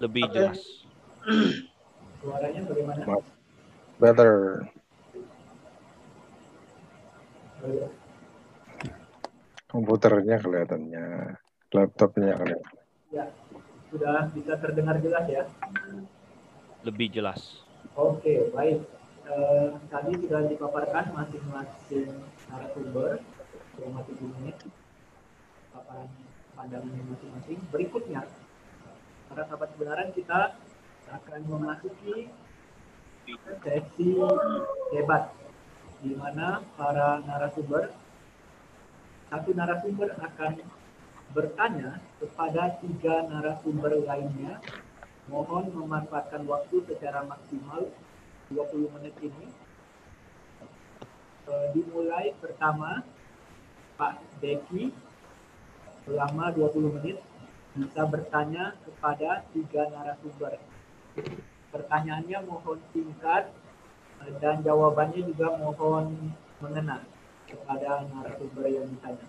Lebih Oke. jelas. Suaranya bagaimana? Better. Komputernya kelihatannya, laptopnya kelihatan. Ya, sudah bisa terdengar jelas ya? Lebih jelas. Oke, baik. Tadi sudah dipaparkan masing-masing narasumber selama 7 menit paparan pandangannya masing-masing. Berikutnya, para sahabat kebenaran, kita akan memasuki sesi debat, di mana para narasumber, satu narasumber akan bertanya kepada 3 narasumber lainnya. Mohon memanfaatkan waktu secara maksimal 20 menit ini. Dimulai pertama Pak Deki selama 20 menit bisa bertanya kepada 3 narasumber. Pertanyaannya mohon singkat dan jawabannya juga mohon mengena kepada narasumber yang ditanya.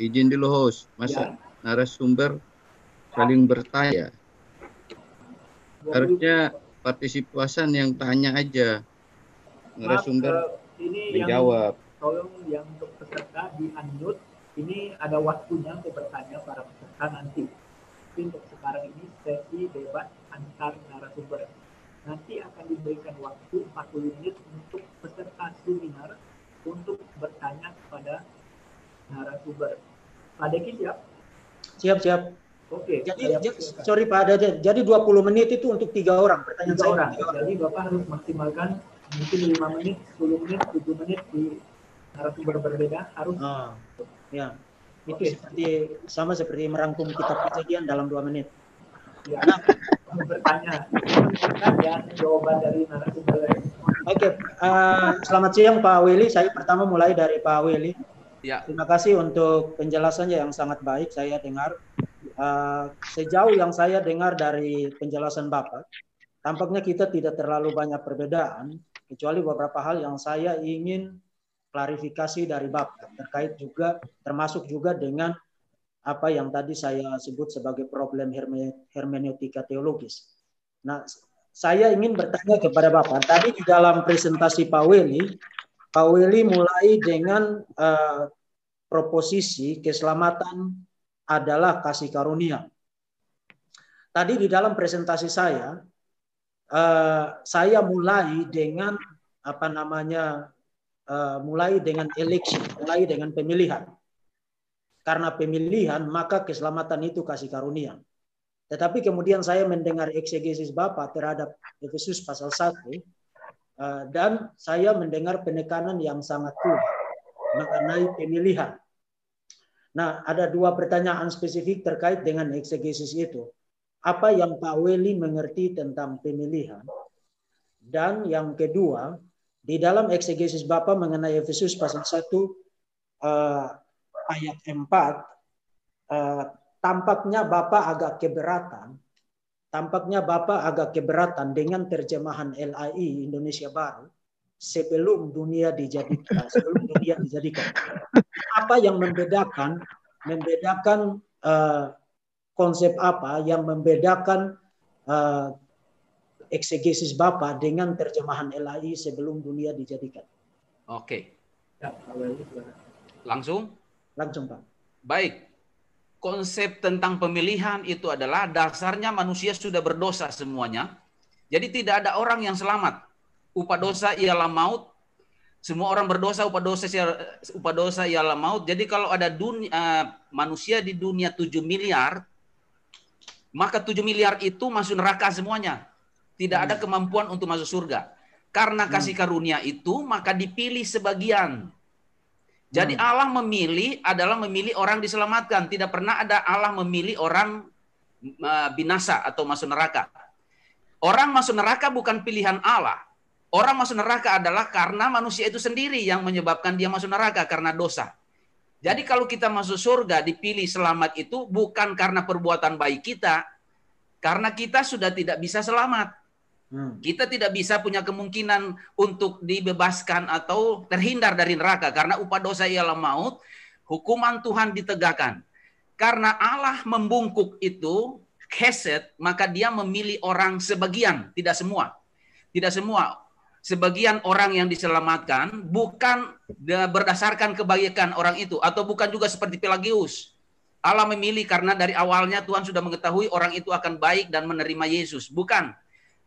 Izin dulu host, masa narasumber saling bertanya. 20 Harusnya partisipasan yang tanya aja. Narasumber ini menjawab. Tolong yang untuk peserta di unmute. Ini ada waktunya untuk bertanya para peserta nanti. Tapi untuk sekarang ini sesi debat antar narasumber. Nanti akan diberikan waktu 40 menit untuk peserta seminar untuk bertanya kepada narasumber. Pak Deki siap? Siap. Oke. Sorry Pak Dede, jadi 20 menit itu untuk 3 orang. Pertanyaan 3 saya orang. 3 orang. Jadi Bapak harus maksimalkan mungkin 5 menit, 10 menit, 7 menit di narasumber berbeda harus. Ya. Itu sama seperti merangkum kitab Kejadian dalam 2 menit. Ya, bertanya dan jawaban dari narasumber. Oke, selamat siang Pak Willy. Saya pertama mulai dari Pak Willy. Ya. Terima kasih untuk penjelasannya yang sangat baik. Saya dengar sejauh yang saya dengar dari penjelasan Bapak, tampaknya kita tidak terlalu banyak perbedaan, kecuali beberapa hal yang saya ingin klarifikasi dari Bapak terkait juga, termasuk juga dengan apa yang tadi saya sebut sebagai problem hermeneutika teologis. Nah, saya ingin bertanya kepada Bapak. Tadi di dalam presentasi Pak Willy mulai dengan proposisi keselamatan adalah kasih karunia. Tadi di dalam presentasi saya mulai dengan mulai dengan election, mulai dengan pemilihan. Karena pemilihan maka keselamatan itu kasih karunia. Tetapi kemudian saya mendengar eksegesis Bapak terhadap Efesus pasal 1 dan saya mendengar penekanan yang sangat kuat mengenai pemilihan. Nah, ada 2 pertanyaan spesifik terkait dengan eksegesis itu. Apa yang Pak Willy mengerti tentang pemilihan? Dan yang kedua, di dalam eksegesis Bapak mengenai Efesus pasal 1 ayat 4, tampaknya Bapak agak keberatan dengan terjemahan LAI Indonesia Baru sebelum dunia dijadikan. Apa yang membedakan konsep apa yang membedakan eksegesis Bapak dengan terjemahan LAI sebelum dunia dijadikan? Oke. Langsung Pak. Baik. Konsep tentang pemilihan itu adalah dasarnya manusia sudah berdosa semuanya. Jadi tidak ada orang yang selamat. Upah dosa ialah maut. Semua orang berdosa, upah dosa ialah maut. Jadi kalau ada manusia di dunia 7 miliar, maka 7 miliar itu masuk neraka semuanya. Tidak ada kemampuan untuk masuk surga. Karena kasih karunia itu, maka dipilih sebagian. Jadi Allah adalah memilih orang diselamatkan. Tidak pernah ada Allah memilih orang binasa atau masuk neraka. Orang masuk neraka bukan pilihan Allah. Orang masuk neraka adalah karena manusia itu sendiri yang menyebabkan dia masuk neraka karena dosa. Jadi kalau kita masuk surga dipilih selamat itu bukan karena perbuatan baik kita. Karena kita sudah tidak bisa selamat. Kita tidak bisa punya kemungkinan untuk dibebaskan atau terhindar dari neraka. Karena upah dosa ialah maut, hukuman Tuhan ditegakkan. Karena Allah membungkuk itu, Chesed, maka dia memilih orang sebagian, tidak semua. Tidak semua. Sebagian orang yang diselamatkan bukan berdasarkan kebaikan orang itu, atau bukan juga seperti Pelagius. Allah memilih karena dari awalnya Tuhan sudah mengetahui orang itu akan baik dan menerima Yesus. Bukan.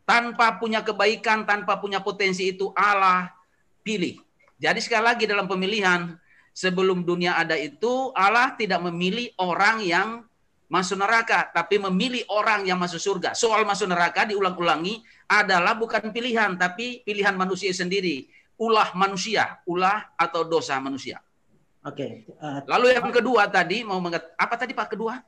Tanpa punya kebaikan, tanpa punya potensi itu Allah pilih. Jadi sekali lagi dalam pemilihan, sebelum dunia ada itu, Allah tidak memilih orang yang masuk neraka, tapi memilih orang yang masuk surga. Soal masuk neraka diulang-ulangi adalah bukan pilihan, tapi pilihan manusia sendiri. Ulah manusia, ulah atau dosa manusia. Oke. Lalu yang kedua tadi mau apa tadi Pak kedua?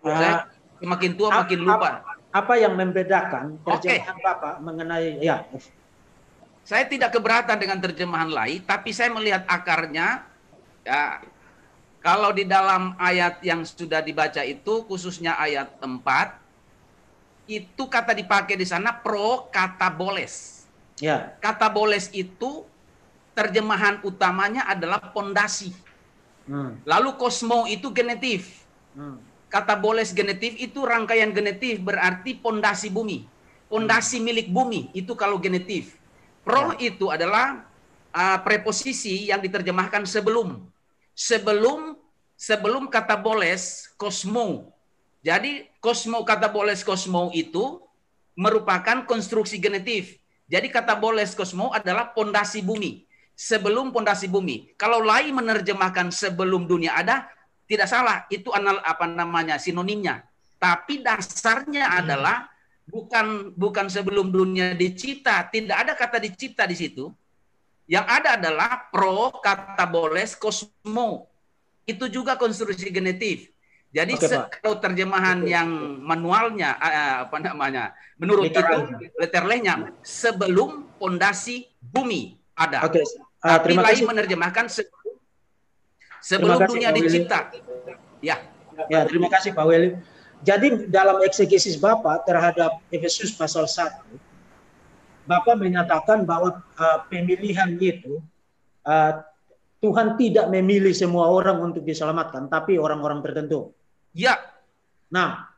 Saya makin tua makin lupa. Apa yang membedakan terjemahan Bapak mengenai ya? Saya tidak keberatan dengan terjemahan lain, tapi saya melihat akarnya. Ya, kalau di dalam ayat yang sudah dibaca itu, khususnya ayat 4, itu kata dipakai di sana pro kata boles. Ya. Kata boles itu terjemahan utamanya adalah pondasi. Lalu kosmo itu genetif. Kata boles genetif itu rangkaian genetif, berarti pondasi bumi. Pondasi milik bumi, itu kalau genetif. Pro itu adalah preposisi yang diterjemahkan sebelum. Sebelum kata boles kosmo. Jadi kosmo, kata boles kosmo itu merupakan konstruksi genetif. Jadi kata boles kosmo adalah pondasi bumi. Sebelum pondasi bumi. Kalau lain menerjemahkan sebelum dunia ada, tidak salah. Itu sinonimnya. Tapi dasarnya adalah bukan sebelum dunia dicipta. Tidak ada kata dicipta di situ. Yang ada adalah pro kata boles kosmo. Itu juga konstruksi genetif. Jadi kalau terjemahan yang manualnya menurut letterlehnya sebelum pondasi bumi ada. Tapi lain menerjemahkan sebelum dunia dicipta. Ya, terima kasih Pak Weli. Jadi dalam eksegesis Bapak terhadap Efesus pasal 1, Bapak menyatakan bahwa pemilihan itu Tuhan tidak memilih semua orang untuk diselamatkan, tapi orang-orang tertentu. Ya. Nah,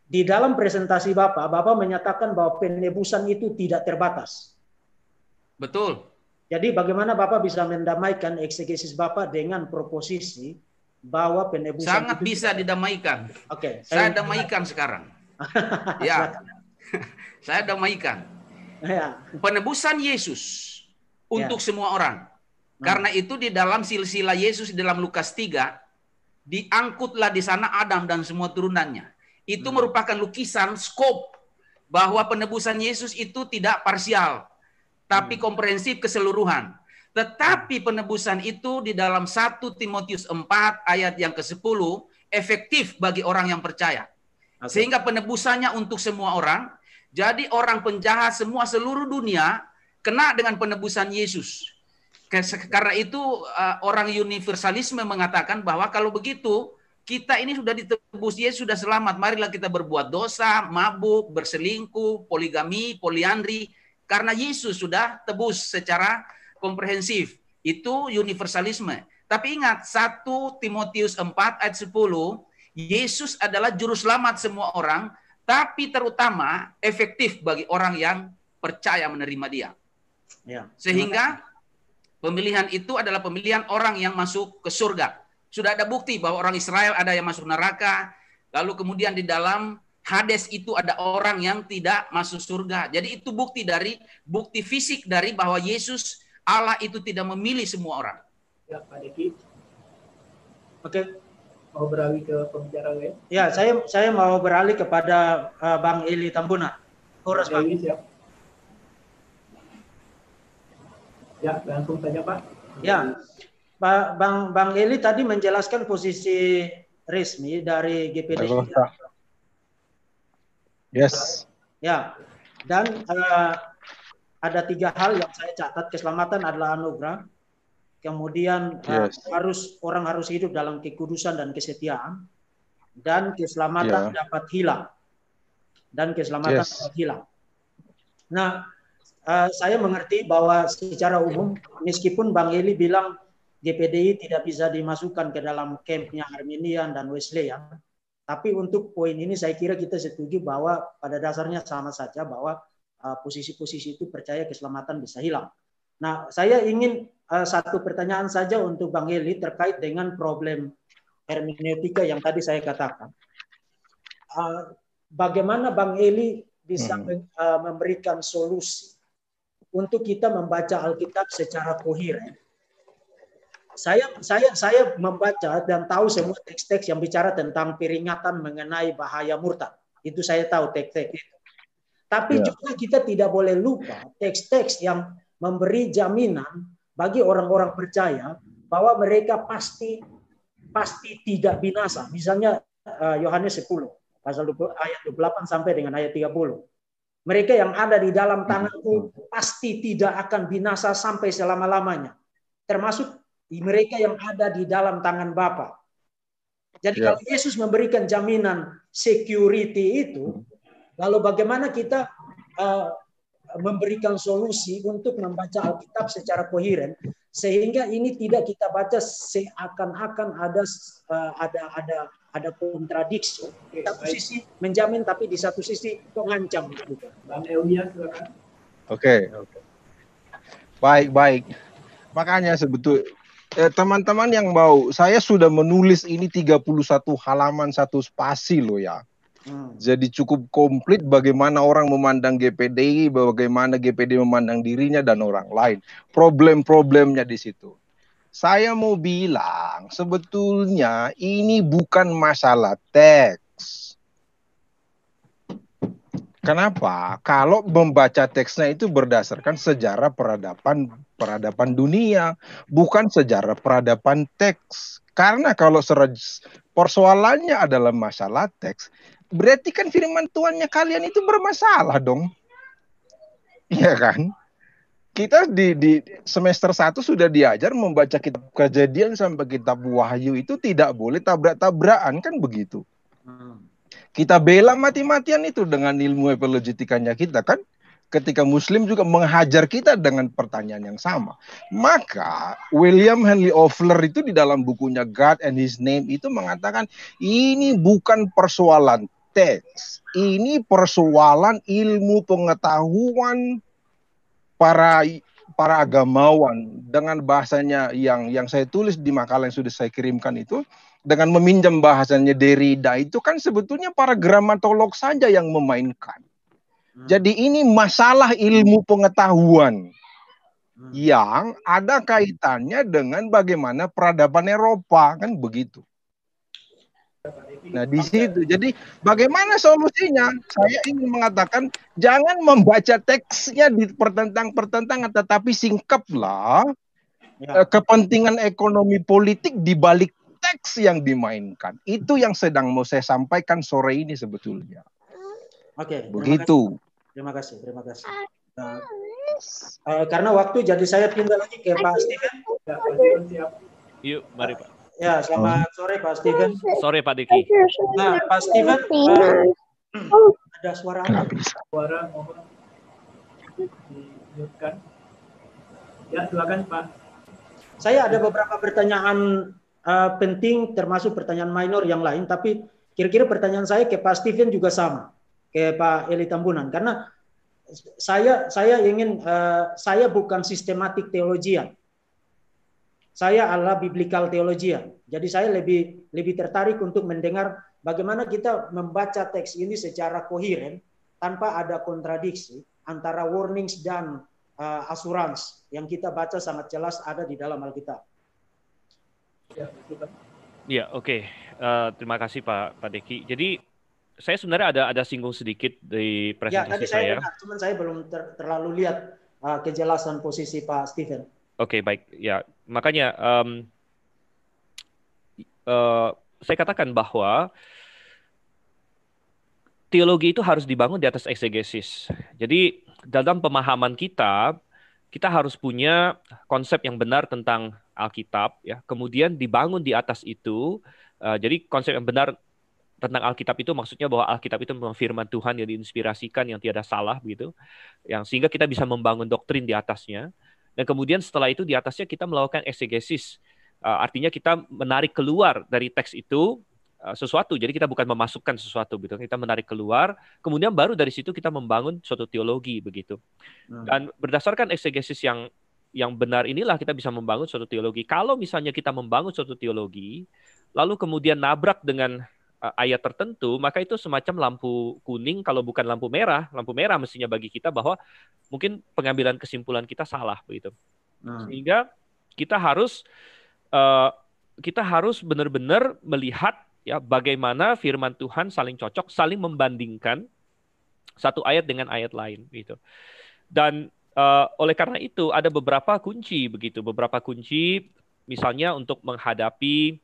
di dalam presentasi Bapak menyatakan bahwa penebusan itu tidak terbatas. Betul. Jadi bagaimana Bapak bisa mendamaikan eksegesis Bapak dengan proposisi bahwa penebusan sangat itu bisa didamaikan. Oke, saya damaikan sekarang. Ya. Saya damaikan. Ya. Penebusan Yesus untuk semua orang. Karena itu di dalam silsilah Yesus dalam Lukas 3 diangkutlah di sana Adam dan semua turunannya. Itu merupakan lukisan skop bahwa penebusan Yesus itu tidak parsial, tapi komprehensif keseluruhan. Tetapi penebusan itu di dalam 1 Timotius 4 ayat yang ke-10 efektif bagi orang yang percaya. Sehingga penebusannya untuk semua orang. Jadi orang penjahat semua seluruh dunia kena dengan penebusan Yesus. Karena itu orang universalisme mengatakan bahwa kalau begitu kita ini sudah ditebus, Yesus sudah selamat. Marilah kita berbuat dosa, mabuk, berselingkuh, poligami, poliandri. Karena Yesus sudah tebus secara komprehensif. Itu universalisme. Tapi ingat 1 Timotius 4 ayat 10, Yesus adalah juru selamat semua orang, tapi terutama efektif bagi orang yang percaya menerima dia. Ya. Sehingga pemilihan itu adalah pemilihan orang yang masuk ke surga. Sudah ada bukti bahwa orang Israel ada yang masuk neraka, lalu kemudian di dalam Hades itu ada orang yang tidak masuk surga. Jadi itu bukti fisik dari bahwa Yesus Allah itu tidak memilih semua orang. Ya, Pak Deki. Oke. Mau beralih ke pembicara lain? Ya, saya mau beralih kepada Bang Eli Tambunan. Horas, Pak. Ya, langsung saja Pak. Ya, Bang Eli tadi menjelaskan posisi resmi dari GPDI. Yes. Ya, dan ada 3 hal yang saya catat. Keselamatan adalah anugerah. Kemudian orang harus hidup dalam kekudusan dan kesetiaan. Dan keselamatan dapat hilang. Nah, saya mengerti bahwa secara umum, meskipun Bang Eli bilang GPDI tidak bisa dimasukkan ke dalam campnya Arminian dan Wesleyan, Tapi untuk poin ini saya kira kita setuju bahwa pada dasarnya sama saja bahwa posisi-posisi itu percaya keselamatan bisa hilang. Nah, saya ingin satu pertanyaan saja untuk Bang Eli terkait dengan problem hermeneutika yang tadi saya katakan. Bagaimana Bang Eli bisa memberikan solusi untuk kita membaca Alkitab secara koheren? Saya membaca dan tahu semua teks-teks yang bicara tentang peringatan mengenai bahaya murtad. Itu saya tahu teks-teks itu. Tapi juga kita tidak boleh lupa teks-teks yang memberi jaminan bagi orang-orang percaya bahwa mereka pasti tidak binasa. Misalnya Yohanes 10 pasal 20, ayat 28 sampai dengan ayat 30. Mereka yang ada di dalam tanganku pasti tidak akan binasa sampai selama-lamanya. Termasuk mereka yang ada di dalam tangan Bapa. Jadi kalau Yesus memberikan jaminan security itu, lalu bagaimana kita memberikan solusi untuk membaca Alkitab secara koheren sehingga ini tidak kita baca seakan-akan ada kontradiksi. Satu sisi menjamin tapi di satu sisi mengancam. Bang Eulia, silakan. Oke. Baik. Makanya sebetulnya teman-teman yang mau, saya sudah menulis ini 31 halaman satu spasi loh ya. Jadi cukup komplit bagaimana orang memandang GPDI, bagaimana GPD memandang dirinya dan orang lain. Problem-problemnya di situ. Saya mau bilang sebetulnya ini bukan masalah teks. Kenapa? Kalau membaca teksnya itu berdasarkan sejarah peradaban dunia, bukan sejarah peradaban teks. Karena kalau persoalannya adalah masalah teks, berarti kan firman Tuhannya kalian itu bermasalah dong. Iya kan? Kita di semester 1 sudah diajar membaca kitab Kejadian sampai kitab Wahyu itu tidak boleh tabrak-tabrakan, kan begitu. Kita bela mati-matian itu dengan ilmu apologetikanya kita kan. Ketika Muslim juga menghajar kita dengan pertanyaan yang sama. Maka William Henry Ofler itu di dalam bukunya God and His Name itu mengatakan ini bukan persoalan teks. Ini persoalan ilmu pengetahuan para agamawan dengan bahasanya yang saya tulis di makalah yang sudah saya kirimkan itu. Dengan meminjam bahasanya Derrida itu kan sebetulnya para gramatolog saja yang memainkan. Jadi ini masalah ilmu pengetahuan yang ada kaitannya dengan bagaimana peradaban Eropa, kan begitu. Nah di situ, jadi bagaimana solusinya? Saya ingin mengatakan jangan membaca teksnya di pertentangan, tetapi singkaplah kepentingan ekonomi politik di balik teks yang dimainkan. Itu yang sedang mau saya sampaikan sore ini sebetulnya. Oke, begitu. Terima kasih. Nah, karena waktu jadi saya pindah lagi ke Pak Steven. Ya, Pak Steven siap. Yuk, mari Pak. Ya, selamat sore Pak Steven. Sore Pak Diki. Nah, Pak Steven, ada suara apa? Suara mohon di-mute-kan. Ya, silakan Pak. Saya ada beberapa pertanyaan penting, termasuk pertanyaan minor yang lain, tapi kira-kira pertanyaan saya ke Pak Steven juga sama, ke Pak Eli Tambunan, karena saya ingin, saya bukan sistematik teologian, saya adalah biblical teologian, jadi saya lebih tertarik untuk mendengar bagaimana kita membaca teks ini secara koheren tanpa ada kontradiksi antara warnings dan assurance yang kita baca sangat jelas ada di dalam Alkitab. Ya, oke. Terima kasih Pak Deki. Jadi saya sebenarnya ada singgung sedikit di presentasi tadi saya. Cuman saya belum terlalu lihat kejelasan posisi Pak Steven. Oke, baik. Ya, makanya saya katakan bahwa teologi itu harus dibangun di atas eksegesis. Jadi dalam pemahaman kita harus punya konsep yang benar tentang Alkitab, ya. Kemudian dibangun di atas itu. Jadi konsep yang benar tentang Alkitab itu maksudnya bahwa Alkitab itu memang firman Tuhan yang diinspirasikan, yang tiada salah, begitu. Yang sehingga kita bisa membangun doktrin di atasnya. Dan kemudian setelah itu di atasnya kita melakukan eksegesis. Artinya kita menarik keluar dari teks itu sesuatu. Jadi kita bukan memasukkan sesuatu, gitu. Kita menarik keluar, kemudian baru dari situ kita membangun suatu teologi, begitu. Dan berdasarkan eksegesis yang benar inilah kita bisa membangun suatu teologi. Kalau misalnya kita membangun suatu teologi, lalu kemudian nabrak dengan ayat tertentu, maka itu semacam lampu kuning kalau bukan lampu merah. Lampu merah mestinya bagi kita bahwa mungkin pengambilan kesimpulan kita salah, begitu. Sehingga kita harus benar-benar melihat ya bagaimana firman Tuhan saling cocok, saling membandingkan satu ayat dengan ayat lain, gitu. Dan oleh karena itu ada beberapa kunci, begitu, beberapa kunci misalnya untuk menghadapi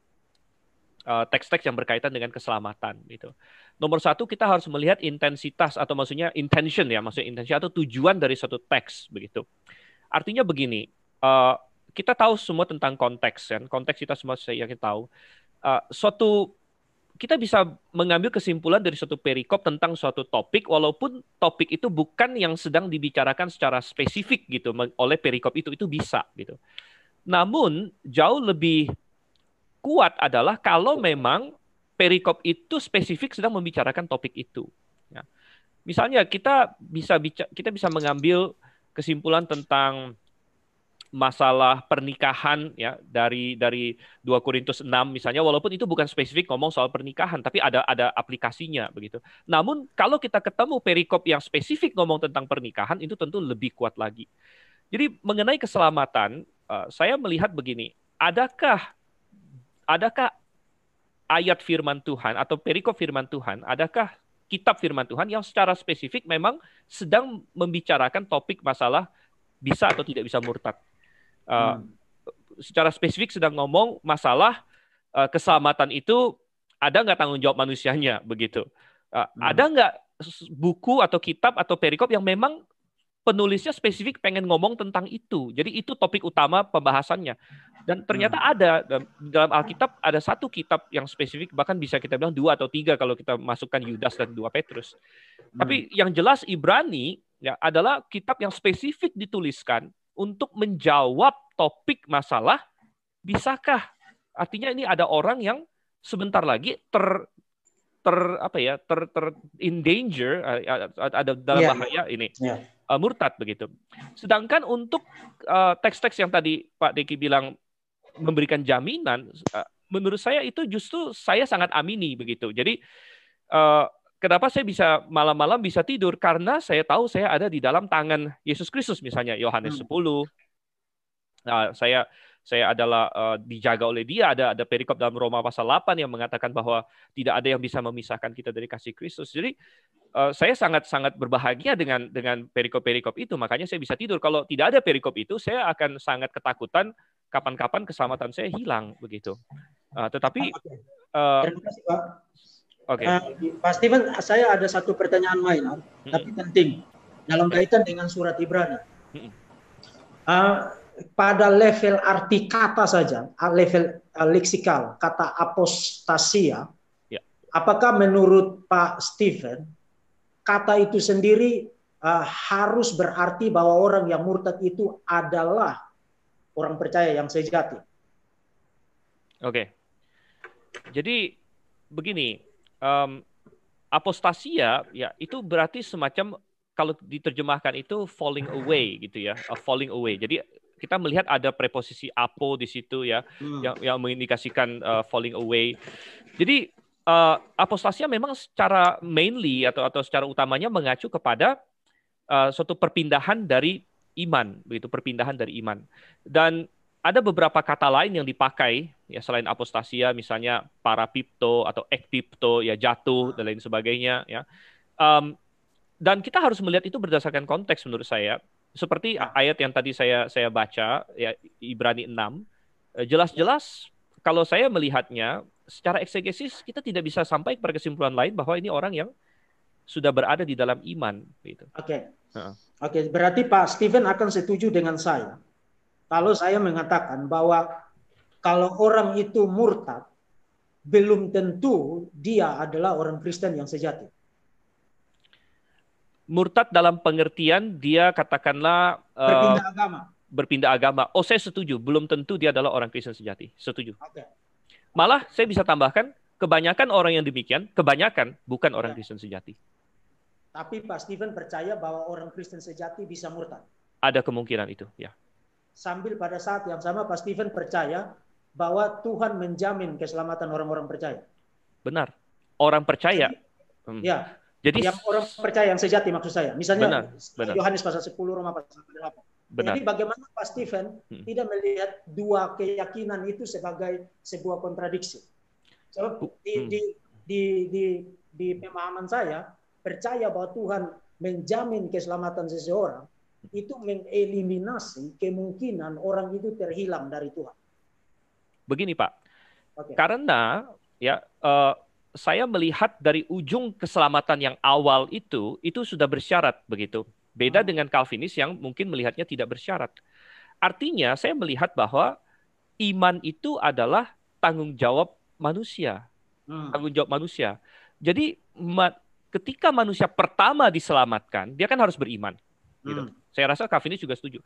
teks-teks yang berkaitan dengan keselamatan, gitu. Nomor satu, kita harus melihat intensitas atau maksudnya intention ya, maksudnya intensi atau tujuan dari suatu teks, begitu. Artinya begini, kita tahu semua tentang konteks, kan? Konteks kita semua saya yakin tahu. Kita bisa mengambil kesimpulan dari suatu perikop tentang suatu topik, walaupun topik itu bukan yang sedang dibicarakan secara spesifik gitu oleh perikop itu bisa gitu. Namun jauh lebih kuat adalah kalau memang perikop itu spesifik sedang membicarakan topik itu. Ya. Misalnya kita bisa mengambil kesimpulan tentang masalah pernikahan ya dari 2 Korintus 6 misalnya, walaupun itu bukan spesifik ngomong soal pernikahan, tapi ada aplikasinya, begitu. Namun kalau kita ketemu perikop yang spesifik ngomong tentang pernikahan, itu tentu lebih kuat lagi. Jadi mengenai keselamatan, saya melihat begini, adakah ayat firman Tuhan atau perikop firman Tuhan, adakah kitab firman Tuhan yang secara spesifik memang sedang membicarakan topik masalah bisa atau tidak bisa murtad. Secara spesifik sedang ngomong masalah keselamatan itu ada nggak tanggung jawab manusianya, begitu. Ada nggak buku atau kitab atau perikop yang memang penulisnya spesifik pengen ngomong tentang itu. Jadi itu topik utama pembahasannya. Dan ternyata ada dalam Alkitab ada satu kitab yang spesifik, bahkan bisa kita bilang 2 atau 3 kalau kita masukkan Yudas dan 2 Petrus. Tapi yang jelas Ibrani ya adalah kitab yang spesifik dituliskan untuk menjawab topik masalah bisakah. Artinya ini ada orang yang sebentar lagi in danger, ada dalam bahaya ini. Murtad, begitu. Sedangkan untuk teks-teks yang tadi Pak Deki bilang memberikan jaminan, menurut saya itu justru saya sangat amini, begitu. Jadi kenapa saya bisa malam-malam bisa tidur? Karena saya tahu saya ada di dalam tangan Yesus Kristus, misalnya Yohanes 10. Saya adalah dijaga oleh Dia. Ada perikop dalam Roma pasal 8 yang mengatakan bahwa tidak ada yang bisa memisahkan kita dari kasih Kristus. Jadi saya sangat berbahagia dengan perikop-perikop itu. Makanya saya bisa tidur. Kalau tidak ada perikop itu, saya akan sangat ketakutan kapan-kapan keselamatan saya hilang, begitu. Tetapi terima kasih, Pak. Oke. Pak Steven, saya ada satu pertanyaan minor, tapi penting dalam kaitan dengan surat Ibrani. Pada level arti kata saja, level leksikal, kata apostasia, apakah menurut Pak Steven, kata itu sendiri harus berarti bahwa orang yang murtad itu adalah orang percaya yang sejati? Oke. Jadi begini, apostasia ya itu berarti semacam, kalau diterjemahkan itu falling away, gitu ya, falling away. Jadi kita melihat ada preposisi apo di situ ya, yang mengindikasikan falling away. Jadi apostasia memang secara mainly atau secara utamanya mengacu kepada suatu perpindahan dari iman, begitu, perpindahan dari iman. Dan ada beberapa kata lain yang dipakai ya selain apostasia, misalnya parapipto atau ekpipto, ya jatuh dan lain sebagainya ya. Dan kita harus melihat itu berdasarkan konteks menurut saya. Seperti ayat yang tadi saya baca ya, Ibrani 6, jelas-jelas kalau saya melihatnya secara eksegesis kita tidak bisa sampai pada kesimpulan lain bahwa ini orang yang sudah berada di dalam iman, gitu. Oke, berarti Pak Steven akan setuju dengan saya kalau saya mengatakan bahwa kalau orang itu murtad, belum tentu dia adalah orang Kristen yang sejati. Murtad dalam pengertian dia katakanlah berpindah agama. Oh, saya setuju. Belum tentu dia adalah orang Kristen sejati. Setuju. Malah saya bisa tambahkan, kebanyakan orang yang demikian, kebanyakan bukan orang Kristen sejati. Tapi Pak Stephen percaya bahwa orang Kristen sejati bisa murtad. Ada kemungkinan itu, ya. Sambil pada saat yang sama Pak Stephen percaya bahwa Tuhan menjamin keselamatan orang-orang percaya. Benar. Orang percaya. Ya. Jadi yang orang percaya yang sejati maksud saya. Misalnya benar. Yohanes pasal 10, Roma pasal 8. Benar. Jadi bagaimana Pak Stephen tidak melihat dua keyakinan itu sebagai sebuah kontradiksi? So, di pemahaman saya, percaya bahwa Tuhan menjamin keselamatan seseorang itu mengeliminasi kemungkinan orang itu terhilang dari Tuhan. Begini Pak, karena ya saya melihat dari ujung keselamatan yang awal itu sudah bersyarat begitu. Beda dengan Calvinis yang mungkin melihatnya tidak bersyarat. Artinya saya melihat bahwa iman itu adalah tanggung jawab manusia. Tanggung jawab manusia. Jadi ketika manusia pertama diselamatkan, dia kan harus beriman. Gitu. Saya rasa Calvinis juga setuju.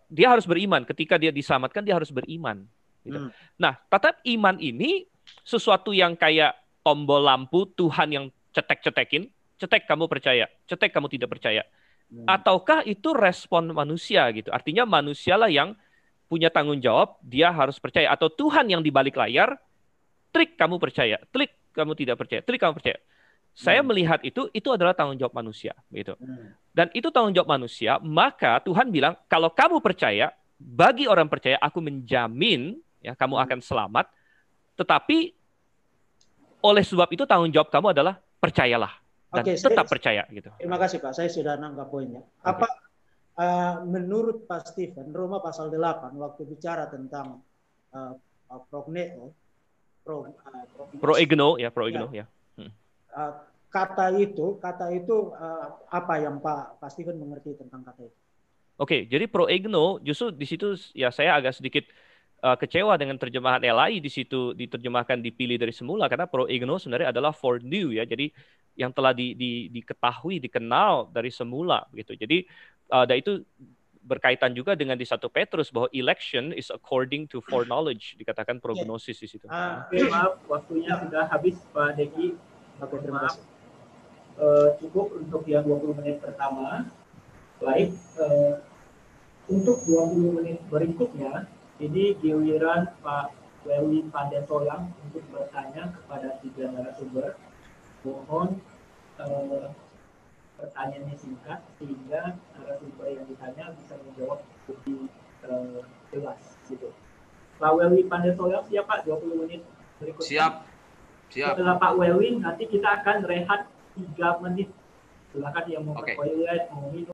Dia harus beriman. Ketika dia diselamatkan, dia harus beriman. Gitu. Nah, tetap iman ini sesuatu yang kayak tombol lampu Tuhan yang cetek-cetekin. Cetek kamu percaya, cetek kamu tidak percaya. Ataukah itu respon manusia gitu? Artinya manusialah yang punya tanggung jawab, dia harus percaya. Atau Tuhan yang di balik layar, trik kamu percaya, trik kamu tidak percaya, trik kamu percaya. Saya melihat itu adalah tanggung jawab manusia, gitu. Dan itu tanggung jawab manusia, maka Tuhan bilang, kalau kamu percaya, bagi orang percaya, aku menjamin ya kamu akan selamat. Tetapi oleh sebab itu tanggung jawab kamu adalah percayalah dan tetap percaya, gitu. Terima kasih Pak, saya sudah nangkap poinnya. Apa menurut Pak Stephen, Roma pasal 8 waktu bicara tentang progneo, proegno ya. Kata itu apa yang Pak Stephen mengerti tentang kata itu? Oke, jadi proegno justru di situ ya saya agak sedikit kecewa dengan terjemahan LAI di situ diterjemahkan dipilih dari semula karena proegno sebenarnya adalah foreknew ya. Jadi yang telah diketahui, dikenal dari semula gitu. Jadi dan itu berkaitan juga dengan di 1 Petrus bahwa election is according to foreknowledge, dikatakan prognosis di situ. Maaf, waktunya sudah habis Pak Deki. Maaf. Cukup untuk yang 20 menit pertama. Baik, untuk 20 menit berikutnya, ini giliran Pak Wewi Pandesolang untuk bertanya kepada 3 narasumber. Mohon pertanyaannya singkat sehingga narasumber yang ditanya bisa menjawab lebih jelas. Gitu. Pak Wewi Pandesolang siap Pak 20 menit berikutnya? Siap. Setelah Pak Wewi nanti kita akan rehat 3 menit. Silakan yang mau ke toilet, mau minum.